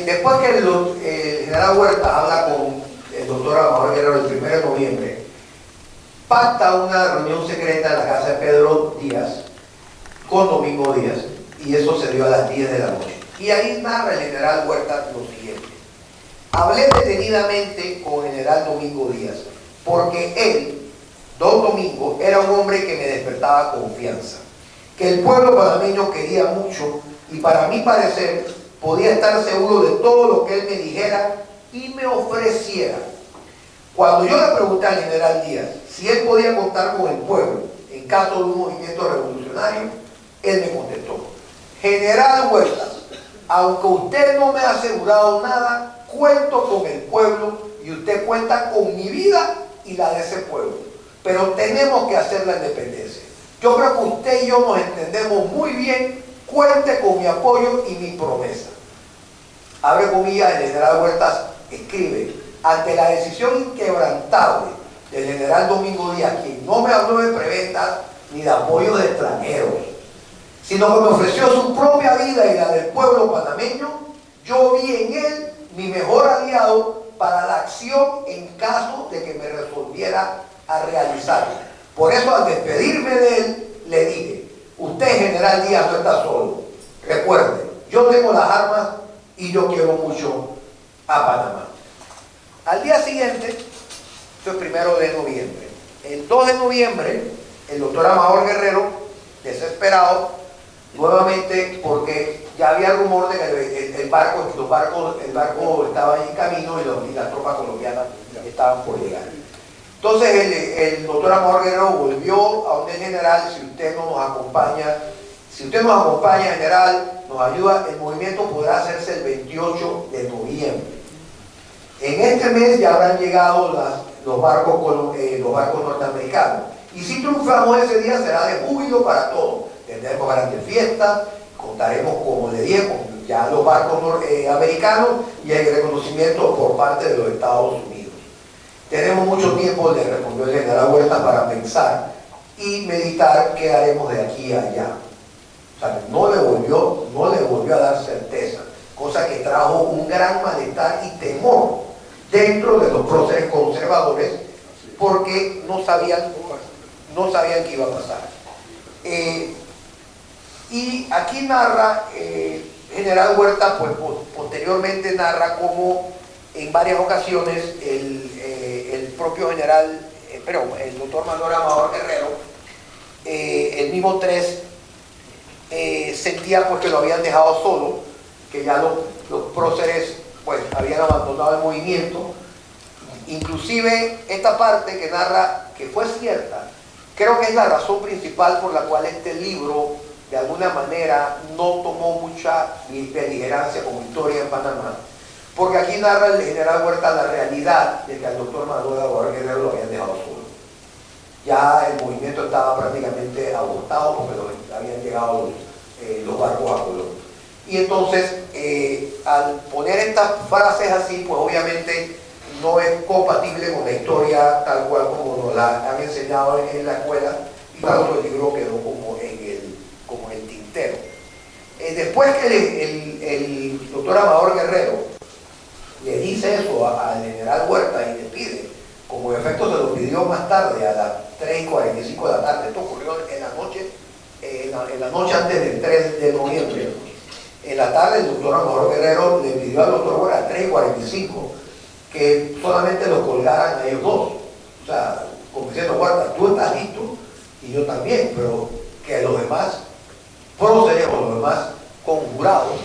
después que el general Huerta habla con el doctor Amador Guerrero el 1 de noviembre, pacta una reunión secreta en la casa de Pedro Díaz con Domingo Díaz, y eso se dio a las 10 de la noche. Y ahí narra el general Huerta lo siguiente: hablé detenidamente con el general Domingo Díaz, porque él, don Domingo, era un hombre que me despertaba confianza, que el pueblo panameño quería mucho, y para mi parecer podía estar seguro de todo lo que él me dijera y me ofreciera. Cuando yo le pregunté al general Díaz si él podía contar con el pueblo en caso de un movimiento revolucionario, él me contestó: general Huertas, aunque usted no me ha asegurado nada, cuento con el pueblo y usted cuenta con mi vida y la de ese pueblo, pero tenemos que hacer la independencia. Yo creo que usted y yo nos entendemos muy bien, cuente con mi apoyo y mi promesa. Abre comillas, el general Huertas escribe: ante la decisión inquebrantable del general Domingo Díaz, quien no me habló de preventas ni de apoyo de extranjeros, sino que me ofreció su propia vida y la del pueblo panameño, yo vi en él mi mejor aliado para la acción en caso de que me resolviera a realizar. Por eso al despedirme de él, le dije, usted General Díaz no está solo. Recuerde, yo tengo las armas y yo quiero mucho a Panamá. Al día siguiente, esto es 1 de noviembre, el 2 de noviembre, el doctor Amador Guerrero, desesperado, nuevamente porque ya había rumor de que el barco estaba en camino y las tropas colombianas estaban por llegar. Entonces el doctor Amador Guerrero volvió a donde el general, si usted nos acompaña general, nos ayuda, el movimiento podrá hacerse el 28 de noviembre. En este mes ya habrán llegado los barcos norteamericanos. Y si triunfamos ese día será de júbilo para todos. Tendremos grandes fiestas, contaremos, como le dije, con ya los barcos americanos y el reconocimiento por parte de los Estados Unidos. Tenemos mucho tiempo, le respondió el general Huerta, para pensar y meditar qué haremos de aquí a allá. O sea, no le volvió a dar certeza, cosa que trajo un gran malestar y temor dentro de los próceres conservadores, porque no sabían qué iba a pasar. Y aquí narra, general Huerta, pues posteriormente narra cómo en varias ocasiones el propio general, el doctor Manuel Amador Guerrero, el mismo 3, sentía pues que lo habían dejado solo, que ya los próceres pues habían abandonado el movimiento. Inclusive esta parte que narra, que fue cierta, creo que es la razón principal por la cual este libro de alguna manera no tomó mucha beligerancia como historia en Panamá, porque aquí narra el general Huerta la realidad de que al doctor Manuel Amador Guerrero lo habían dejado solo. Ya el movimiento estaba prácticamente agotado porque habían llegado los barcos a Colón. Y entonces, al poner estas frases así, pues obviamente no es compatible con la historia tal cual como nos la han enseñado en la escuela, y por eso el libro quedó como en el tintero. Después que el doctor Amador Guerrero le dice eso al general Huerta y le pide, como en efecto se lo pidió más tarde, a las 3:45 de la tarde, esto ocurrió en la noche antes del 3 de noviembre. En la tarde el doctor Amador Guerrero le pidió al doctor Huerta a 3:45 que solamente lo colgaran a ellos dos. O sea, como diciendo, Huerta, tú estás listo y yo también, pero que los demás próceres o los demás conjurados,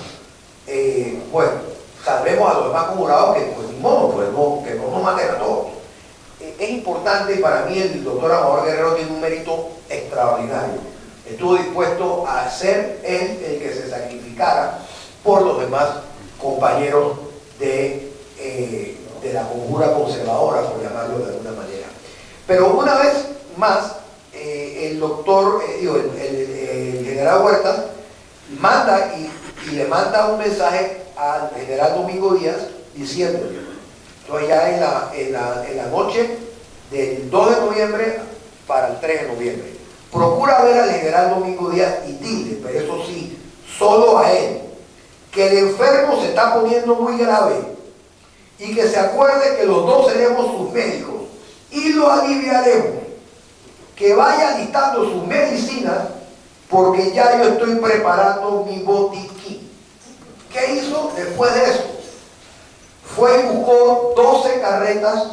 pues salvemos a los demás conjurados, que pues ni modo, pues que no nos maten a todos. Es importante, y para mí el doctor Amador Guerrero tiene un mérito extraordinario. Estuvo dispuesto a ser él el que se sacrificara por los demás compañeros de la conjura conservadora, por llamarlo de alguna manera. Pero una vez más, el general Huerta manda y le manda un mensaje al general Domingo Díaz diciéndole, entonces ya en la noche del 2 de noviembre para el 3 de noviembre, procura ver al general Domingo Díaz y dile, pero eso sí, solo a él, que el enfermo se está poniendo muy grave y que se acuerde que los dos seremos sus médicos y lo aliviaremos, que vaya listando sus medicinas porque ya yo estoy preparando mi botiquín. ¿Qué hizo después de eso? Fue y buscó 12 carretas,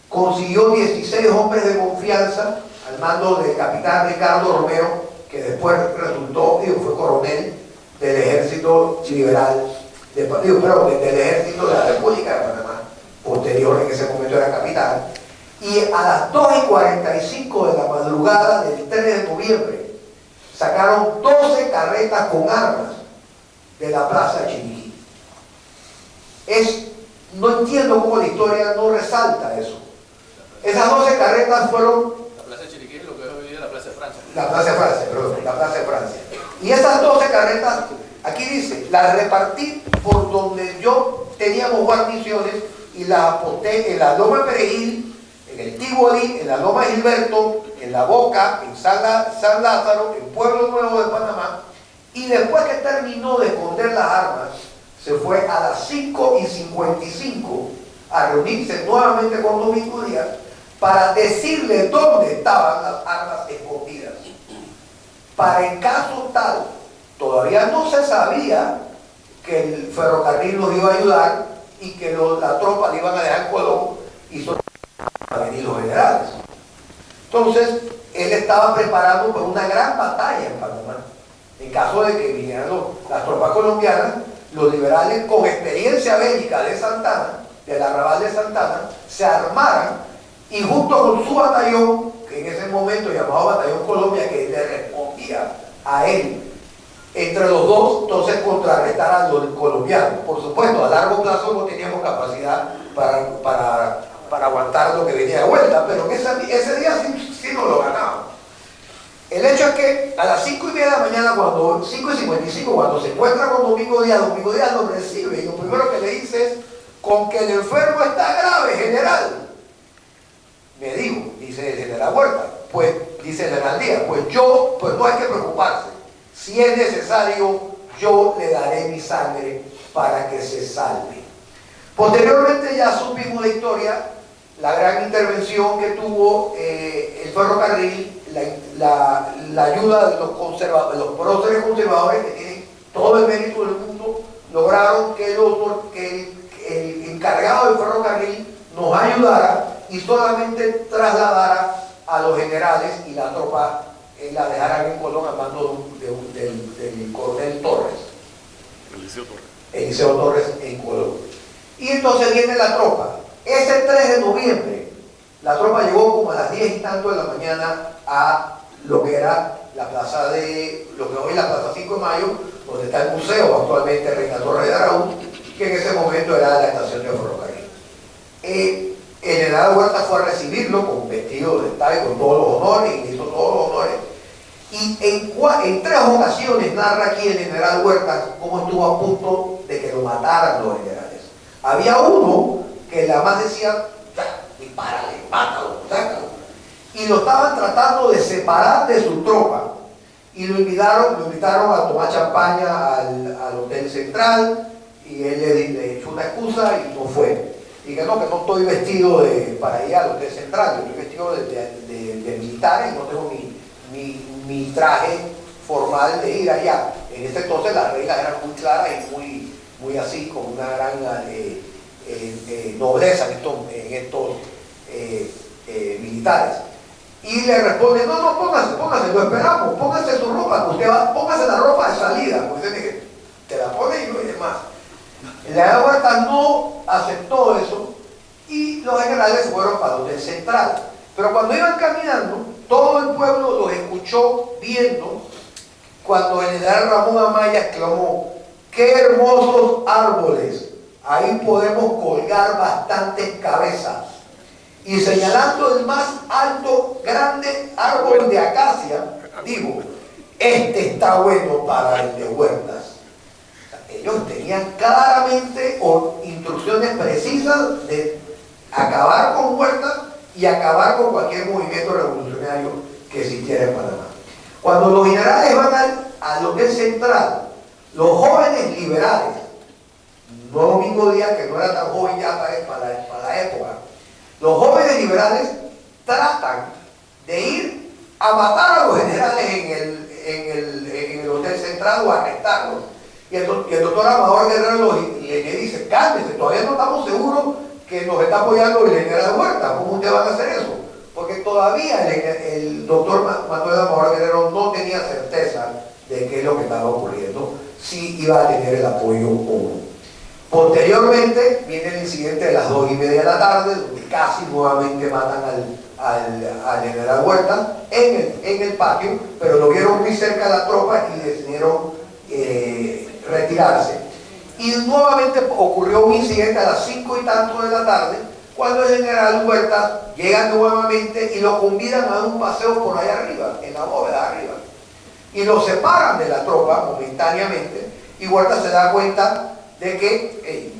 consiguió 16 hombres de confianza al mando del capitán Ricardo Romero, que después fue coronel del Ejército Liberal, del Ejército de la República de Panamá, posterior, en ese momento era capitán. Y a las 2:45 de la madrugada del 3 de noviembre sacaron 12 carretas con armas de la plaza Chiriquí. No entiendo cómo la historia no resalta eso. Esas 12 carretas fueron... La plaza Chiriquí es lo que es hoy día la plaza de Francia. La plaza de Francia, perdón, la plaza de Francia. Y esas 12 carretas, aquí dice, las repartí por donde yo teníamos guarniciones y las aposté en la Loma Perejil, en el Tivoli, en la Loma Gilberto, en La Boca, en San Lázaro, en Pueblo Nuevo de Panamá, y después que terminó de esconder las armas, se fue a las 5:55 a reunirse nuevamente con Domingo Díaz para decirle dónde estaban las armas escondidas. Para el caso tal, todavía no se sabía que el ferrocarril los iba a ayudar y que la tropa le iban a dejar en Colón y solo iban a venir los generales. Entonces, él estaba preparando para una gran batalla en Panamá. En caso de que vinieran las tropas colombianas, los liberales con experiencia bélica de Santana, del arrabal de Santana, se armaran y junto con su batallón, que en ese momento llamado Batallón Colombia, que le respondía a él, entre los dos, entonces contrarrestar a los colombianos. Por supuesto, a largo plazo no teníamos capacidad para aguantar lo que venía de vuelta, pero ese día sí nos lo ganamos. El hecho es que a las 5:30 de la mañana, 5:55, cuando se encuentra con Domingo Díaz lo recibe y lo primero que le dice es: con que el enfermo está grave, general. Me dijo, dice el general Huerta, pues dice el general Díaz, pues no hay que preocuparse. Si es necesario, yo le daré mi sangre para que se salve. Posteriormente ya supimos la historia, la gran intervención que tuvo el ferrocarril, la ayuda de los próceres conservadores que tienen todo el mérito del mundo, lograron que el encargado del ferrocarril nos ayudara y solamente trasladara a los generales y la tropa la dejaran en Colón a mando del coronel Torres. Eliseo Torres en Colón. Y entonces viene la tropa. Ese 3 de noviembre, la tropa llegó como a las 10 y tanto de la mañana a lo que era la plaza lo que hoy es la plaza 5 de Mayo, donde está el museo actualmente Reina Torres de Araúz, que en ese momento era la estación de ferrocarril. El general Huerta fue a recibirlo con vestido de tal, con todos los honores, y le hizo todos los honores. Y en 3 ocasiones narra aquí el general Huerta cómo estuvo a punto de que lo mataran los generales. Había uno que la más decía: dispárale, mátalo, sácalo. Y lo estaban tratando de separar de su tropa. Y lo invitaron a tomar champaña al Hotel Central, y él le echó una excusa y no fue. Y que no estoy vestido para ir al Hotel Central, yo estoy vestido de militar y no tengo mi traje formal de ir allá. En ese entonces las reglas eran muy claras y muy así, con una gran nobleza en estos militares. Y le responde: no, póngase, lo esperamos, póngase su ropa, póngase la ropa de salida, pues te la pone y no hay demás. La Huerta no aceptó eso y los generales fueron para el Hotel Central. Pero cuando iban caminando, todo el pueblo los escuchó viendo cuando el general Ramón Amaya exclamó: ¡qué hermosos árboles! Ahí podemos colgar bastantes cabezas. Y señalando el más alto, grande árbol de acacia, digo: este está bueno para el de Huertas. Ellos tenían claramente instrucciones precisas de acabar con Huertas y acabar con cualquier movimiento revolucionario que existiera en Panamá. Cuando los generales van al Hotel Central, los jóvenes liberales, no Domingo Díaz, que no era tan joven ya para la época, los jóvenes liberales tratan de ir a matar a los generales en el Hotel Central o a arrestarlos. Y el doctor Amador Guerrero le dice: cálmese, todavía no estamos seguros que nos está apoyando el general Huerta. ¿Cómo ustedes van a hacer eso? Porque todavía el doctor Manuel Amador Guerrero no tenía certeza de qué es lo que estaba ocurriendo, si iba a tener el apoyo o no. Posteriormente viene el incidente de las 2:30 de la tarde, donde casi nuevamente matan al general Huerta en el patio, pero lo vieron muy cerca de la tropa y decidieron retirarse. Y nuevamente ocurrió un incidente a las 5 y tanto de la tarde, cuando el general Huerta llega nuevamente y lo convidan a dar un paseo por allá arriba, en la bóveda arriba. Y lo separan de la tropa momentáneamente, y Huerta se da cuenta de que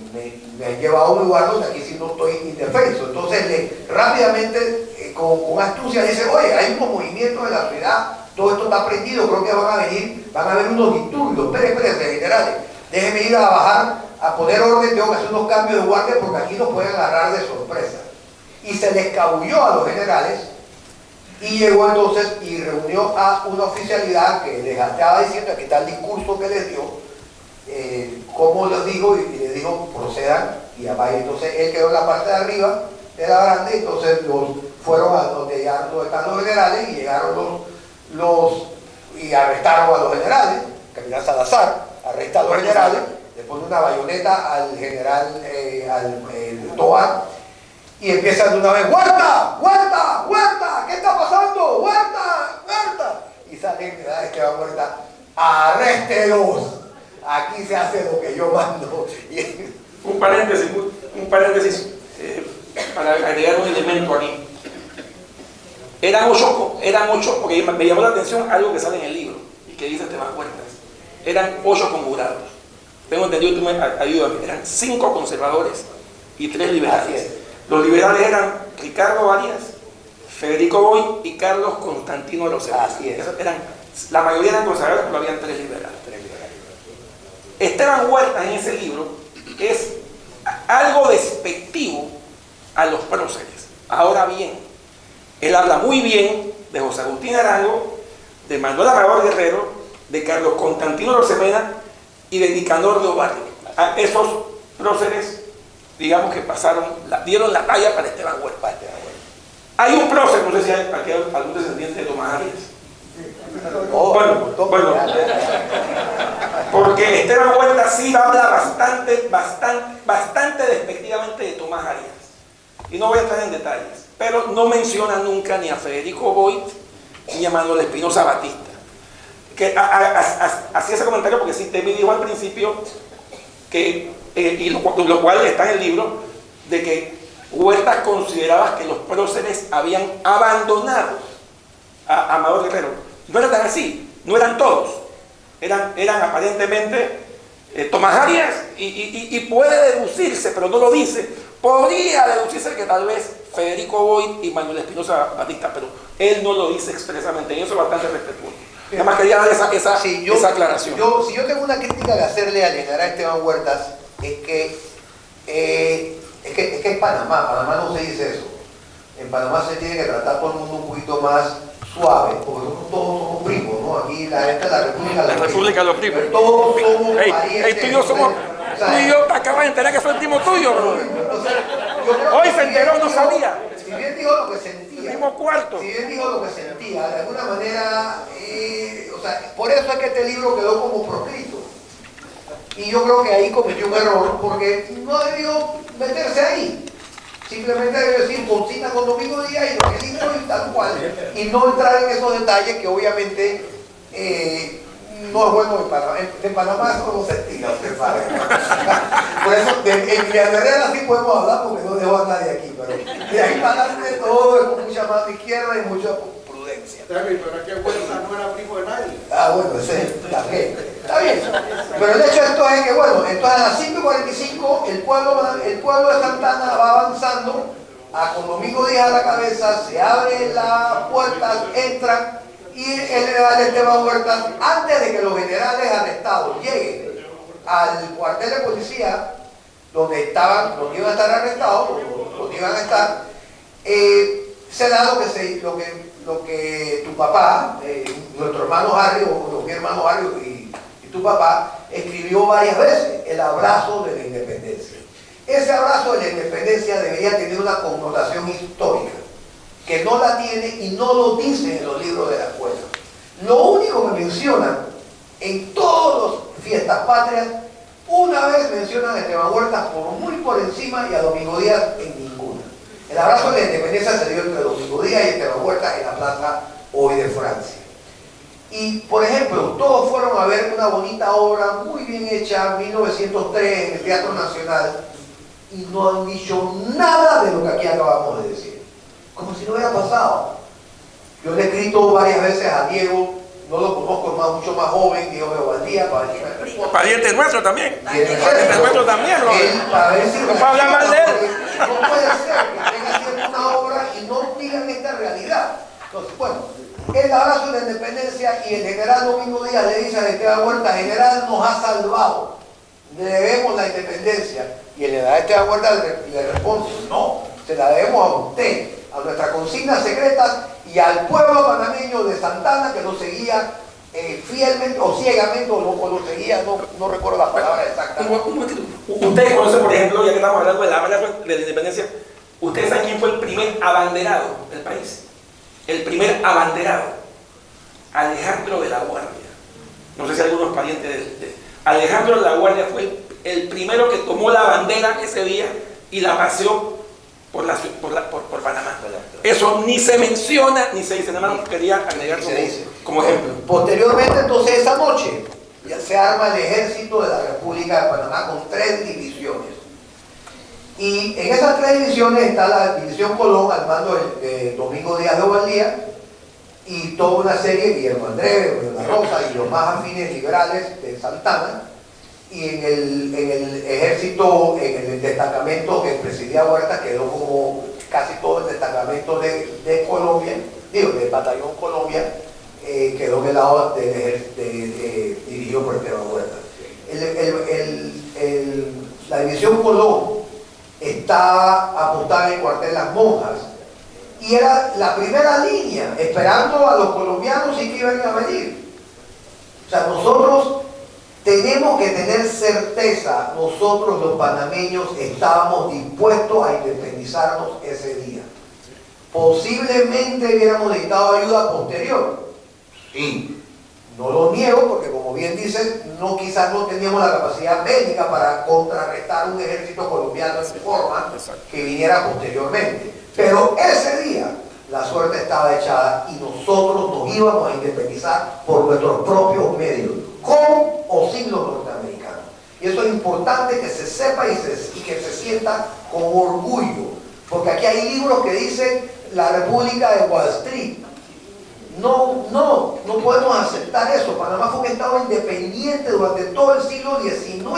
me han llevado a un lugar donde aquí sí no estoy indefenso. Entonces rápidamente, con astucia, dice: oye, hay unos movimientos en la ciudad, todo esto está prendido, creo que van a haber unos disturbios. Espérense, generales, déjenme ir a bajar a poner orden, tengo que hacer unos cambios de guardia porque aquí nos pueden agarrar de sorpresa. Y se les escabulló a los generales y llegó entonces y reunió a una oficialidad que les estaba diciendo, aquí está el discurso que les dio, cómo les dijo, y les dijo procedan y vaya. Entonces él quedó en la parte de arriba de la baranda, y entonces los fueron a donde están los generales y llegaron y arrestaron a los generales. Capitán Salazar arresta a los generales, le pone una bayoneta al general Tobar y empiezan de una vez: ¡Huerta! ¡Huerta! ¡Huerta! ¿Qué está pasando? ¡Huerta! ¡Huerta! Y sale el general Esteban Huerta: ¡arréstelos! Aquí se hace lo que yo mando. Un paréntesis para agregar un elemento aquí. Eran ocho, porque me llamó la atención algo que sale en el libro y que dice Esteban Huertas. Eran 8 conjurados. Tengo entendido, tú me ayúdame. Eran 5 conservadores y 3 liberales. Los liberales eran Ricardo Varías, Federico Boy y Carlos Constantino Rosemena. La mayoría eran conservadores, pero habían 3 liberales. Esteban Huertas en ese libro es algo despectivo a los próceres. Ahora bien, él habla muy bien de José Agustín Arango, de Manuel Amador Guerrero, de Carlos Constantino Rosemena y de Nicanor de Obarrio. A esos próceres, digamos que dieron la talla para Esteban Huertas. Hay un prócer, no sé si hay aquí algún descendiente de Tomás Arias. Bueno, porque Esteban Huertas sí habla bastante despectivamente de Tomás Arias. Y no voy a entrar en detalles, pero no menciona nunca ni a Federico Boyd ni a Manuel Espinosa Batista. Que hacía ese comentario porque sí, te me dijo al principio que, y lo cual está en el libro, de que Huertas consideraba que los próceres habían abandonado a Amador Guerrero. No era tan así, no eran todos, eran aparentemente Tomás Arias y puede deducirse, pero no lo dice, podría deducirse que tal vez Federico Boyd y Manuel Espinosa Batista, pero él no lo dice expresamente, y eso es bastante respetuoso. Además quería dar esa aclaración. Si yo tengo una crítica que hacerle al general Esteban Huertas, es que en Panamá no se dice eso. En Panamá se tiene que tratar todo el mundo un poquito más suave, porque todos somos primos, ¿no? Aquí esta es la República de los Primos. Todos somos parientes. Tú y yo te acabas de enterar que soy el primo tuyo, bro. Hoy se enteró, no sabía. Si bien dijo lo que sentía, de alguna manera, por eso es que este libro quedó como proscrito. Y yo creo que ahí cometió un error, porque no debió meterse ahí. Simplemente debe decir Bocina con Domingo Díaz y lo que el libro y tal cual, y no entrar en esos detalles que obviamente no es bueno de Panamá. En Panamá eso no se tira, usted sabe. Por eso, en Villarreal sí podemos hablar porque no dejo a nadie aquí, pero de ahí para adelante todo es con mucha mano izquierda y mucha prudencia. Pero es que Huertas no era primo de nadie. Bueno, ese también. Está bien. Pero el hecho de esto es que, bueno, entonces a las 5:45 el pueblo de Santana va avanzando, con Domingo Díaz a la cabeza, se abre la puerta, entran, y el general Esteban Huertas, antes de que los generales arrestados lleguen al cuartel de policía, donde iban a estar arrestados, donde iban a estar, se da lo que tu papá, nuestro hermano Harry, o mi hermano Harry y tu papá, escribió varias veces: el abrazo de la independencia. Ese abrazo de la independencia debería tener una connotación histórica, que no la tiene y no lo dice en los libros de la escuela. Lo único que mencionan en todas las fiestas patrias, una vez mencionan a Esteban Huertas muy por encima, y a Domingo Díaz en ninguna. El abrazo de la independencia se dio entre Domingo Díaz y Esteban Huertas en la plaza hoy de Francia. Y, por ejemplo, todos fueron a ver una bonita obra muy bien hecha, 1903, en el Teatro Nacional, y no han dicho nada de lo que aquí acabamos de decir. Como si no hubiera pasado. Yo le he escrito varias veces a Diego, no lo conozco, mucho más joven, Diego Beovaldía, para ver si me responde. Pariente nuestro también. Pariente nuestro también, para ver si me hablar mal de él. No puede ser que estén haciendo una obra y no digan esta realidad. Entonces, bueno, el abrazo de la independencia, y el general Domingo Díaz le dice a Esteban Huertas: general, nos ha salvado. le debemos la independencia. Y el general Esteban Huerta le responde, no, se la debemos a usted, a nuestras consignas secretas y al pueblo panameño de Santana que nos seguía fielmente o ciegamente, o lo seguía, no recuerdo la palabra exacta. Ustedes conocen, por ejemplo, ya que estamos hablando de la independencia, ustedes saben quién fue el primer abanderado del país. El primer abanderado, Alejandro de la Guardia. No sé si algunos parientes de Alejandro de la Guardia fue el primero que tomó la bandera ese día y la paseó por Panamá. Eso ni se menciona ni se dice, nada más quería agregar como ejemplo. Posteriormente, entonces, esa noche ya se arma el ejército de la República de Panamá con 3 divisiones. Y en esas 3 divisiones está la división Colón al mando de Domingo Díaz de Ovaldía y toda una serie, Guillermo Andrés, La Rosa y los más afines liberales de Santana. Y en el ejército, en el destacamento que presidía Huerta, quedó como casi todo el destacamento de Colombia, del batallón Colombia, quedó en el lado dirigido por Esteban Huerta. La división Colón está apuntada en el cuartel Las Monjas y era la primera línea, esperando a los colombianos y que iban a venir. O sea, nosotros tenemos que tener certeza, nosotros los panameños estábamos dispuestos a independizarnos ese día. Posiblemente hubiéramos necesitado ayuda posterior. Sí, no lo niego porque como bien dices, quizás no teníamos la capacidad bélica para contrarrestar un ejército colombiano en forma que viniera posteriormente. Pero ese día la suerte estaba echada y nosotros nos íbamos a independizar por nuestros propios medios, con o sin los norteamericanos. Y eso es importante que se sepa y que se sienta con orgullo, porque aquí hay libros que dicen la República de Wall Street. No podemos aceptar eso. Panamá fue un estado independiente durante todo el siglo XIX.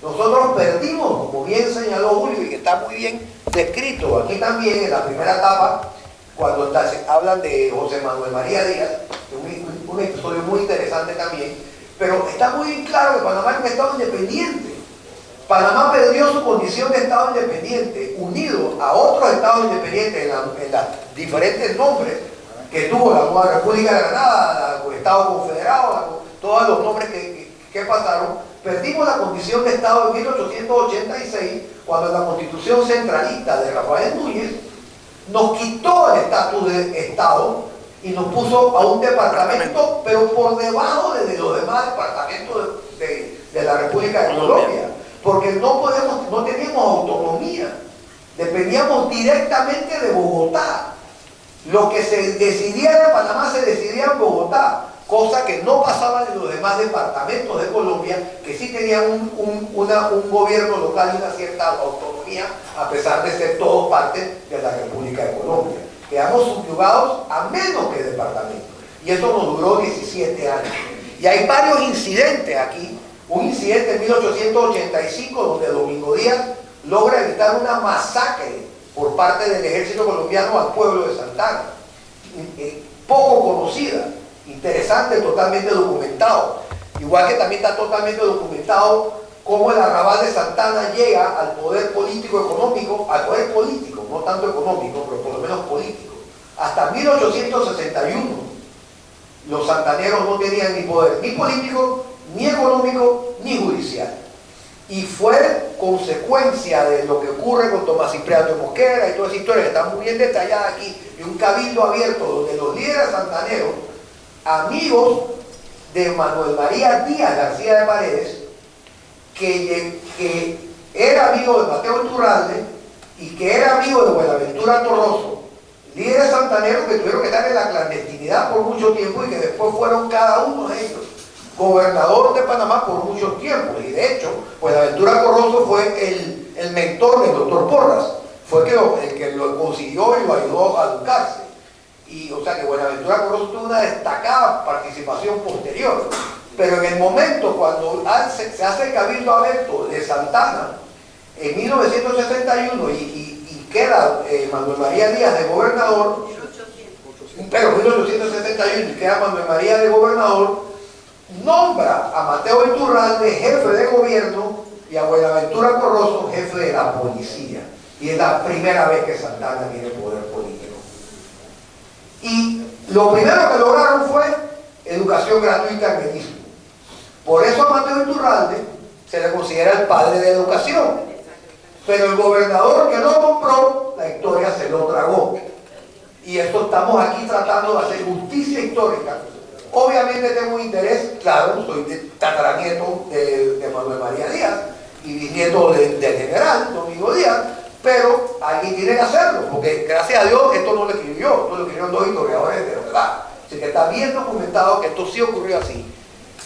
Nosotros perdimos, como bien señaló Julio, y que está muy bien descrito aquí también en la primera etapa, cuando hablan de José Manuel María Díaz, un episodio muy interesante también, pero está muy claro que Panamá es un estado independiente. Panamá perdió su condición de estado independiente, unido a otros estados independientes en los diferentes nombres que tuvo la nueva República de Granada, el Estado Confederado, todos los nombres que pasaron. Perdimos la condición de Estado en 1886, cuando la Constitución centralista de Rafael Núñez nos quitó el estatus de Estado y nos puso a un departamento, pero por debajo de los demás departamentos de la República de Colombia, porque no teníamos autonomía, dependíamos directamente de Bogotá. Lo que se decidiera en Panamá se decidía en Bogotá, cosa que no pasaba en los demás departamentos de Colombia, que sí tenían un gobierno local y una cierta autonomía, a pesar de ser todos parte de la República de Colombia. Quedamos subyugados a menos que departamentos, y eso nos duró 17 años. Y hay varios incidentes aquí. Un incidente en 1885 donde Domingo Díaz logra evitar una masacre por parte del ejército colombiano al pueblo de Santana, poco conocida, interesante, totalmente documentado. Igual que también está totalmente documentado cómo el arrabal de Santana llega al poder político-económico, al poder político, no tanto económico, pero por lo menos político. Hasta 1861 los santaneros no tenían ni poder ni político, ni económico, ni judicial. Y fue consecuencia de lo que ocurre con Tomás Cipriano de Mosquera y toda esa historia que está muy bien detallada aquí, y un cabildo abierto donde los líderes santaneros, amigos de Manuel María Díaz García de Paredes, que era amigo de Mateo Iturralde y que era amigo de Buenaventura Torroso, líderes santaneros que tuvieron que estar en la clandestinidad por mucho tiempo y que después fueron cada uno de ellos gobernador de Panamá por mucho tiempo. Y de hecho, Buenaventura Torroso fue el mentor del doctor Porras, fue el que lo consiguió y lo ayudó a educarse. Y o sea que Buenaventura Torroso tuvo una destacada participación posterior. Pero en el momento cuando se hace el cabildo abierto de Santana en 1961 y queda Manuel María Díaz de gobernador, pero en 1861 y queda Manuel María de gobernador, nombra a Mateo Iturralde jefe de gobierno y a Buenaventura Corroso jefe de la policía. Y es la primera vez que Santana tiene poder político. Y lo primero que lograron fue educación gratuita en el istmo. Por eso a Mateo Iturralde se le considera el padre de la educación. Pero el gobernador que lo compró, la historia se lo tragó. Y esto estamos aquí tratando de hacer justicia histórica. Obviamente tengo un interés, claro, soy tataranieto de Manuel María Díaz y bisnieto del general Domingo Díaz, pero alguien tiene que hacerlo, porque gracias a Dios esto no lo escribió, esto lo escribieron dos historiadores de verdad. Así que está bien documentado que esto sí ocurrió así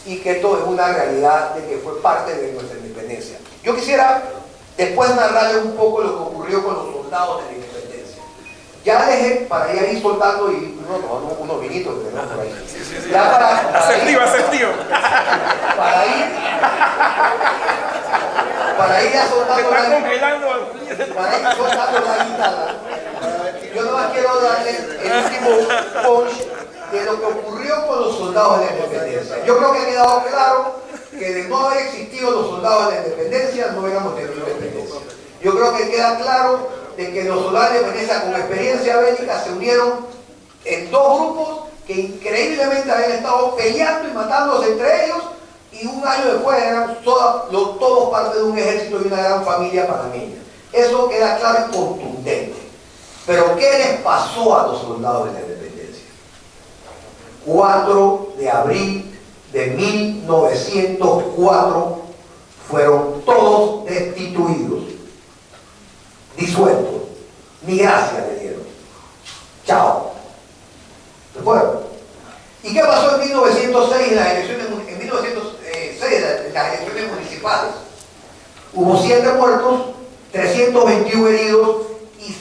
y que esto es una realidad de que fue parte de nuestra independencia. Yo quisiera después narrarles un poco lo que ocurrió con los soldados de la independencia. Ya dejé para ir soltando y unos vinitos que tenemos por ahí. Ya para Asertivo, asertivo. Para ir ya Se soltando está congelando. para ir soltando la guitarra, yo nomás quiero darles el último punch de lo que ocurrió con los soldados de la independencia. Yo creo que ha quedado claro que de no haber existido los soldados de la independencia no hubiéramos tenido independencia. Yo creo que queda claro de que los soldados de la independencia con experiencia bélica se unieron en dos grupos que increíblemente habían estado peleando y matándose entre ellos, y un año después eran todos parte de un ejército y una gran familia panameña. Eso queda claro y contundente. Pero ¿qué les pasó a los soldados de la independencia? 4 de abril de 1904 fueron todos destituidos, disueltos, ni gracias le dieron. Chao. ¿Se fueron? ¿Y qué pasó en 1906 en las elecciones, en las elecciones municipales? Hubo 7 muertos, 321 heridos y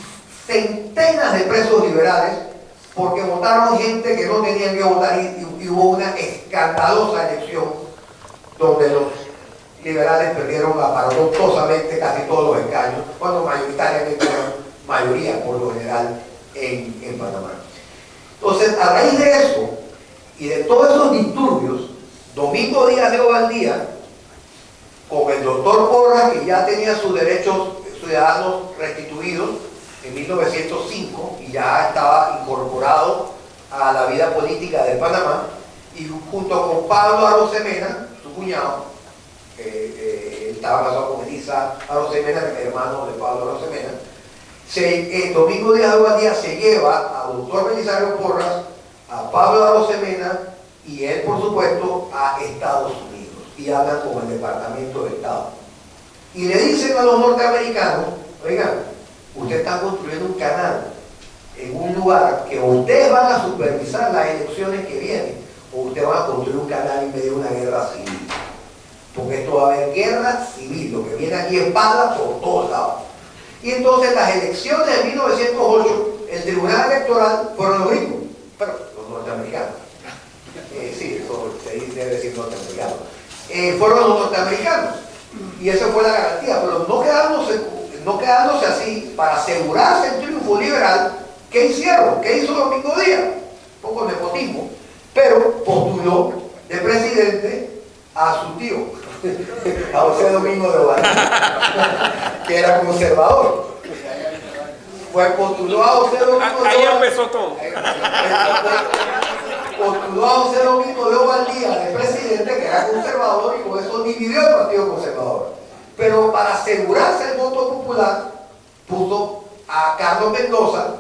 centenas de presos liberales porque votaron gente que no tenían que votar, y hubo una escandalosa elección donde los liberales perdieron aparatosamente casi todos los escaños, cuando mayoritariamente eran mayoría por lo general en Panamá. Entonces, a raíz de eso y de todos esos disturbios, Domingo Díaz de Ovaldía, con el doctor Porras, que ya tenía sus derechos ciudadanos restituidos en 1905 y ya estaba incorporado a la vida política de Panamá, y junto con Pablo Arosemena, su cuñado, él estaba casado con Elisa Arosemena, hermano de Pablo Arosemena, Domingo Díaz de Ovaldía se lleva a doctor Belisario Porras, a Pablo Arosemena y él, por supuesto, a Estados Unidos, y hablan con el Departamento de Estado. Y le dicen a los norteamericanos: oigan, ustedes están construyendo un canal en un lugar que ustedes van a supervisar las elecciones que vienen, o ustedes van a construir un canal en medio de una guerra civil. Porque esto va a haber guerra civil, lo que viene aquí es bala por todos lados. Y entonces las elecciones de 1908, el tribunal electoral fueron los gringos, pero los norteamericanos. Sí, eso debe decir norteamericanos. Fueron los norteamericanos. Y esa fue la garantía, pero no quedándose así, para asegurarse el triunfo liberal. ¿Qué hicieron? ¿Qué hizo Domingo Díaz? Un poco de nepotismo, pero postuló de presidente a su tío, a José Domingo de Ovaldía, que era conservador. Pues postuló a José Domingo de Ovaldía. Ahí empezó todo. Postuló a José Domingo de Ovaldía de presidente, que era conservador, y con eso dividió el Partido Conservador. Pero para asegurarse el voto popular, puso a Carlos Mendoza,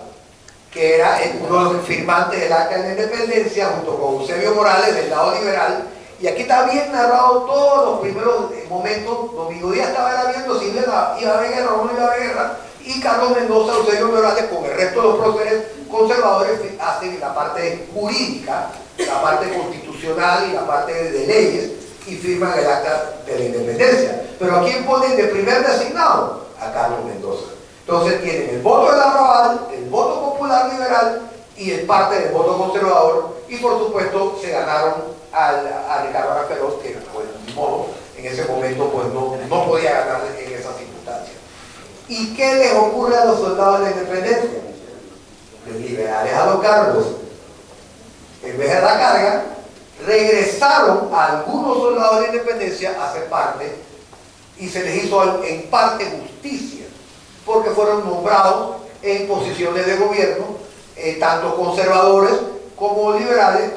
que era uno de los firmantes del Acta de la Independencia, junto con Eusebio Morales del lado liberal. Y aquí está bien narrado todos los primeros momentos. Domingo Díaz estaba viendo si iba a haber guerra o no iba a haber guerra, y Carlos Mendoza, Eusebio Morales, con el resto de los próceres conservadores, hacen la parte jurídica, la parte constitucional y la parte de leyes, y firman el Acta de la Independencia. Pero ¿a quién ponen de primer designado? A Carlos Mendoza. Entonces tienen el voto del arrabal, el voto popular liberal y el parte del voto conservador, y por supuesto se ganaron a Ricardo Araferos, que pues, de modo, en ese momento pues, no podía ganar en esas circunstancias. ¿Y qué les ocurre a los soldados de la independencia? Los liberales a los cargos. En vez de la carga, regresaron a algunos soldados de la independencia a ser parte y se les hizo en parte justicia, porque fueron nombrados en posiciones de gobierno, tanto conservadores como liberales,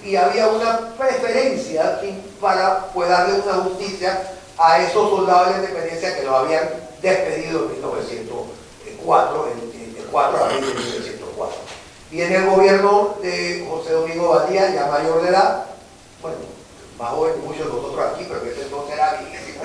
y había una preferencia para poder darle una justicia a esos soldados de la independencia que los habían despedido en 1904, el 4 de abril de 1904. Viene el gobierno de José Domingo Valdía, ya mayor de edad, bueno, más joven que muchos de nosotros aquí, pero que ese entonces era viejísimo.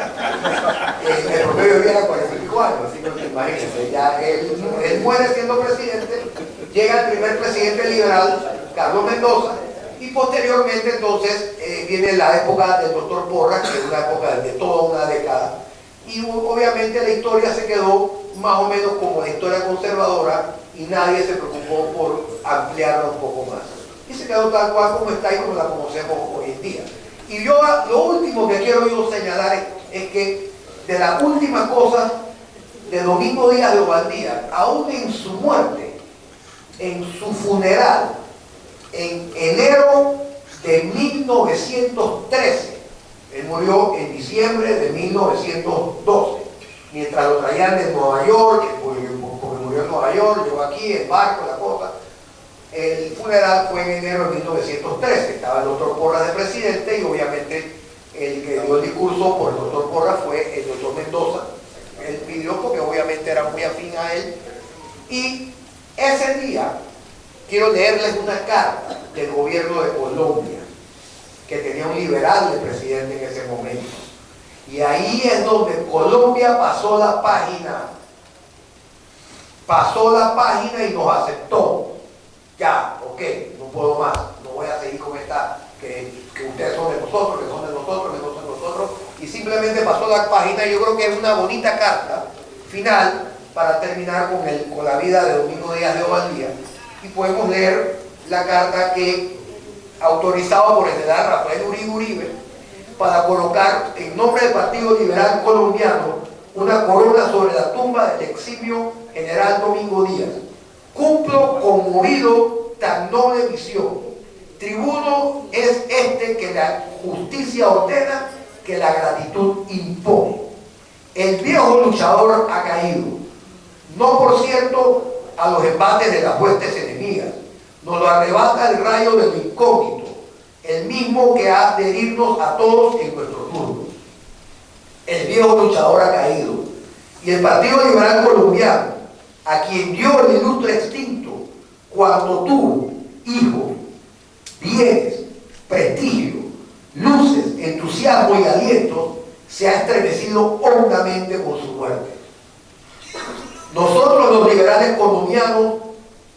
El promedio vivía 45 años, así que imagínense, ya él muere siendo presidente, llega el primer presidente liberal, Carlos Mendoza, y posteriormente entonces viene la época del doctor Porras, que es una época de toda una década, y obviamente la historia se quedó más o menos como la historia conservadora y nadie se preocupó por ampliarla un poco más. Y se quedó tal cual como está y como la conocemos hoy en día. Y yo lo último que quiero yo señalar es que de las últimas cosas de Domingo Díaz de Ovaldía, aún en su muerte, en su funeral, en enero de 1913, él murió en diciembre de 1912, mientras lo traían de Nueva York, porque murió en Nueva York, llegó aquí, el barco, la cosa. El funeral fue en enero de 1913, estaba el doctor Porras de presidente y obviamente el que dio el discurso por el doctor Porras fue el doctor Mendoza. Él pidió porque obviamente era muy afín a él. Y ese día quiero leerles una carta del gobierno de Colombia, que tenía un liberal de presidente en ese momento. Y ahí es donde Colombia pasó la página y nos aceptó. Ya, ok, no puedo más, no voy a seguir con esta, que ustedes son de nosotros, que son de nosotros, que son de nosotros, y simplemente pasó la página. Y yo creo que es una bonita carta final para terminar con la vida de Domingo Díaz de Ovaldía, y podemos leer la carta que, autorizado por el general Rafael Uribe Uribe, para colocar en nombre del Partido Liberal Colombiano una corona sobre la tumba del eximio general Domingo Díaz. Cumplo conmovido tan noble misión. Tribuno es este que la justicia ordena, que la gratitud impone. El viejo luchador ha caído, no por cierto a los embates de las huestes enemigas. Nos lo arrebata el rayo del incógnito, el mismo que ha de herirnos a todos en nuestro turno. El viejo luchador ha caído, y el Partido Liberal Colombiano, a quien dio el ilustre extinto, cuando tuvo, hijo, bienes, prestigio, luces, entusiasmo y aliento, se ha estremecido hondamente con su muerte. Nosotros los liberales colombianos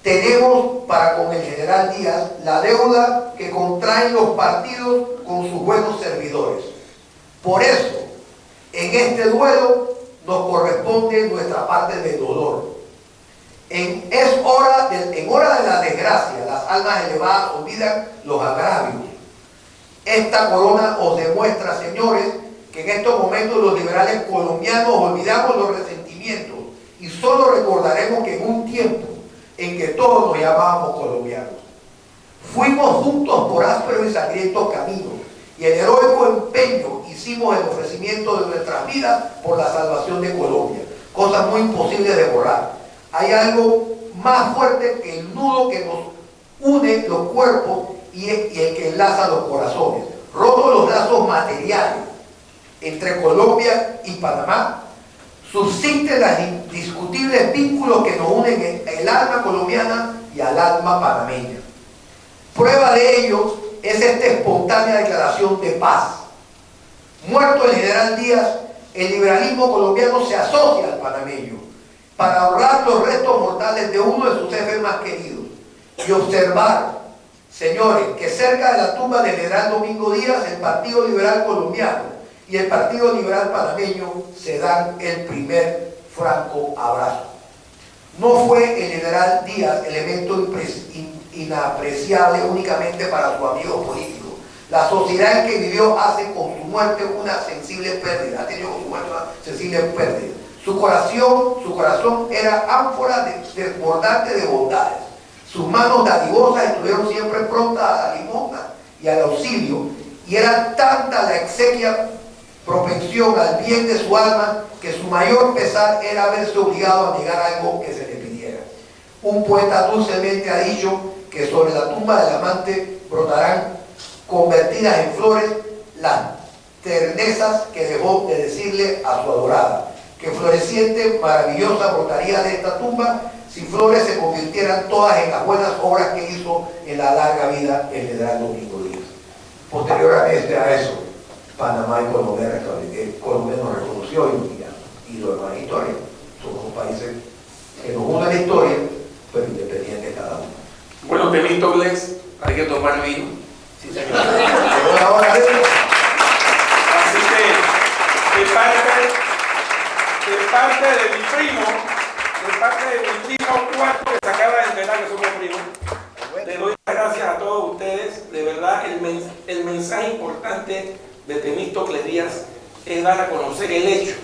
tenemos para con el general Díaz la deuda que contraen los partidos con sus buenos servidores. Por eso, en este duelo nos corresponde nuestra parte del dolor. En hora de la desgracia, las almas elevadas olvidan los agravios. Esta corona os demuestra, señores, que en estos momentos los liberales colombianos olvidamos los resentimientos y solo recordaremos que en un tiempo en que todos nos llamábamos colombianos, fuimos juntos por ásperos y sangrientos caminos, y en heroico empeño hicimos el ofrecimiento de nuestras vidas por la salvación de Colombia, cosas muy imposibles de borrar. Hay algo más fuerte que el nudo que nos une los cuerpos y el que enlaza los corazones. Rotos los lazos materiales entre Colombia y Panamá, subsisten los indiscutibles vínculos que nos unen el alma colombiana y al alma panameña. Prueba de ello es esta espontánea declaración de paz. Muerto el general Díaz, el liberalismo colombiano se asocia al panameño para ahorrar los restos mortales de uno de sus jefes más queridos y observar, señores, que cerca de la tumba del general Domingo Díaz, el Partido Liberal Colombiano y el Partido Liberal Panameño se dan el primer franco abrazo. No fue el general Díaz elemento inapreciable únicamente para su amigo político. La sociedad en que vivió hace con su muerte una sensible pérdida, ha tenido con su muerte una sensible pérdida. Su corazón era ánfora desbordante de bondades. Sus manos dadivosas estuvieron siempre prontas a la limosna y al auxilio, y era tanta la exequia propensión al bien de su alma que su mayor pesar era haberse obligado a negar algo que se le pidiera. Un poeta dulcemente ha dicho que sobre la tumba del amante brotarán convertidas en flores las ternezas que dejó de decirle a su adorada, que floreciente, maravillosa brotaría de esta tumba si flores se convirtieran todas en las buenas obras que hizo en la larga vida el general Domingo Díaz. Posteriormente a eso, Panamá y Colombia nos reconoció y lo demás es historia. Somos un país que nos une la historia, pero independiente cada uno. Bueno, Temístocles, hay que tomar vino. Sí, señor. Llegó la hora de... Así que, de parte de mi primo cuarto que se acaba de enterar que somos primos, le doy las gracias a todos ustedes. De verdad, el mensaje importante de Temístocles Díaz es dar a conocer el hecho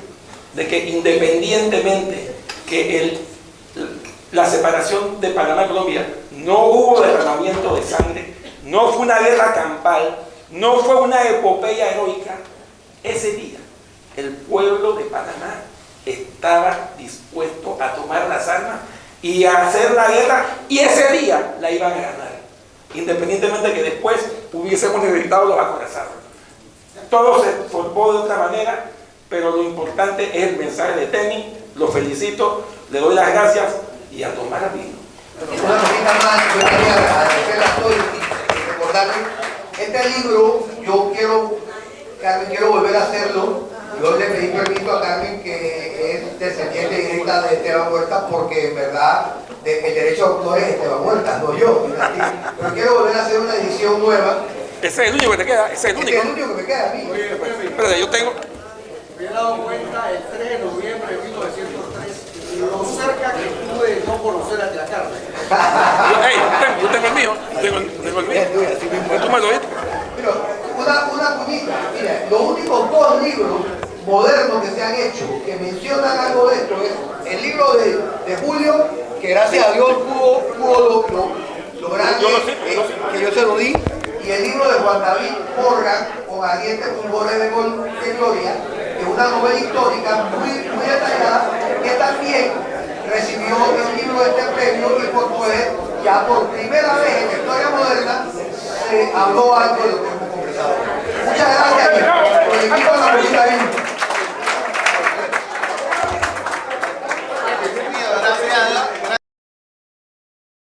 de que independientemente que la separación de Panamá y Colombia no hubo derramamiento de sangre, no fue una guerra campal, no fue una epopeya heroica, ese día el pueblo de Panamá estaba dispuesto a tomar las armas y a hacer la guerra, y ese día la iban a ganar, independientemente de que después hubiésemos necesitado los acorazados. Todo se formó de otra manera, pero lo importante es el mensaje de Temi. Lo felicito, le doy las gracias y a tomar vino. Una cosita más, yo quería agradecerle a todos y recordarle, este libro yo quiero, Carmen, quiero volver a hacerlo. Yo le pedí permiso a Carmen, que es descendiente directa de Esteban Huerta, porque en verdad el derecho de autor es Esteban Huerta, no yo. Pero quiero volver a hacer una edición nueva. Ese es el único que te queda, ese es el único. Este es el único que me queda a mí. Oye, Espérate, yo tengo... me he dado cuenta el 3 de noviembre de 1903 lo cerca que estuve de no conocer a Tlacarme. Yo tengo el mío, tengo el mío. ¿Tú me lo diste? Pero una puñita, mira, los únicos dos libros modernos que se han hecho que mencionan algo de esto es el libro de Julio, que gracias a Dios pudo lograr que yo se lo di, y el libro de Juan David Morgan, con Ardientes Fulgores de Gloria, que es una novela histórica muy detallada, que también recibió el libro de este premio, y por poder, ya por primera vez en la historia moderna, se habló algo de lo que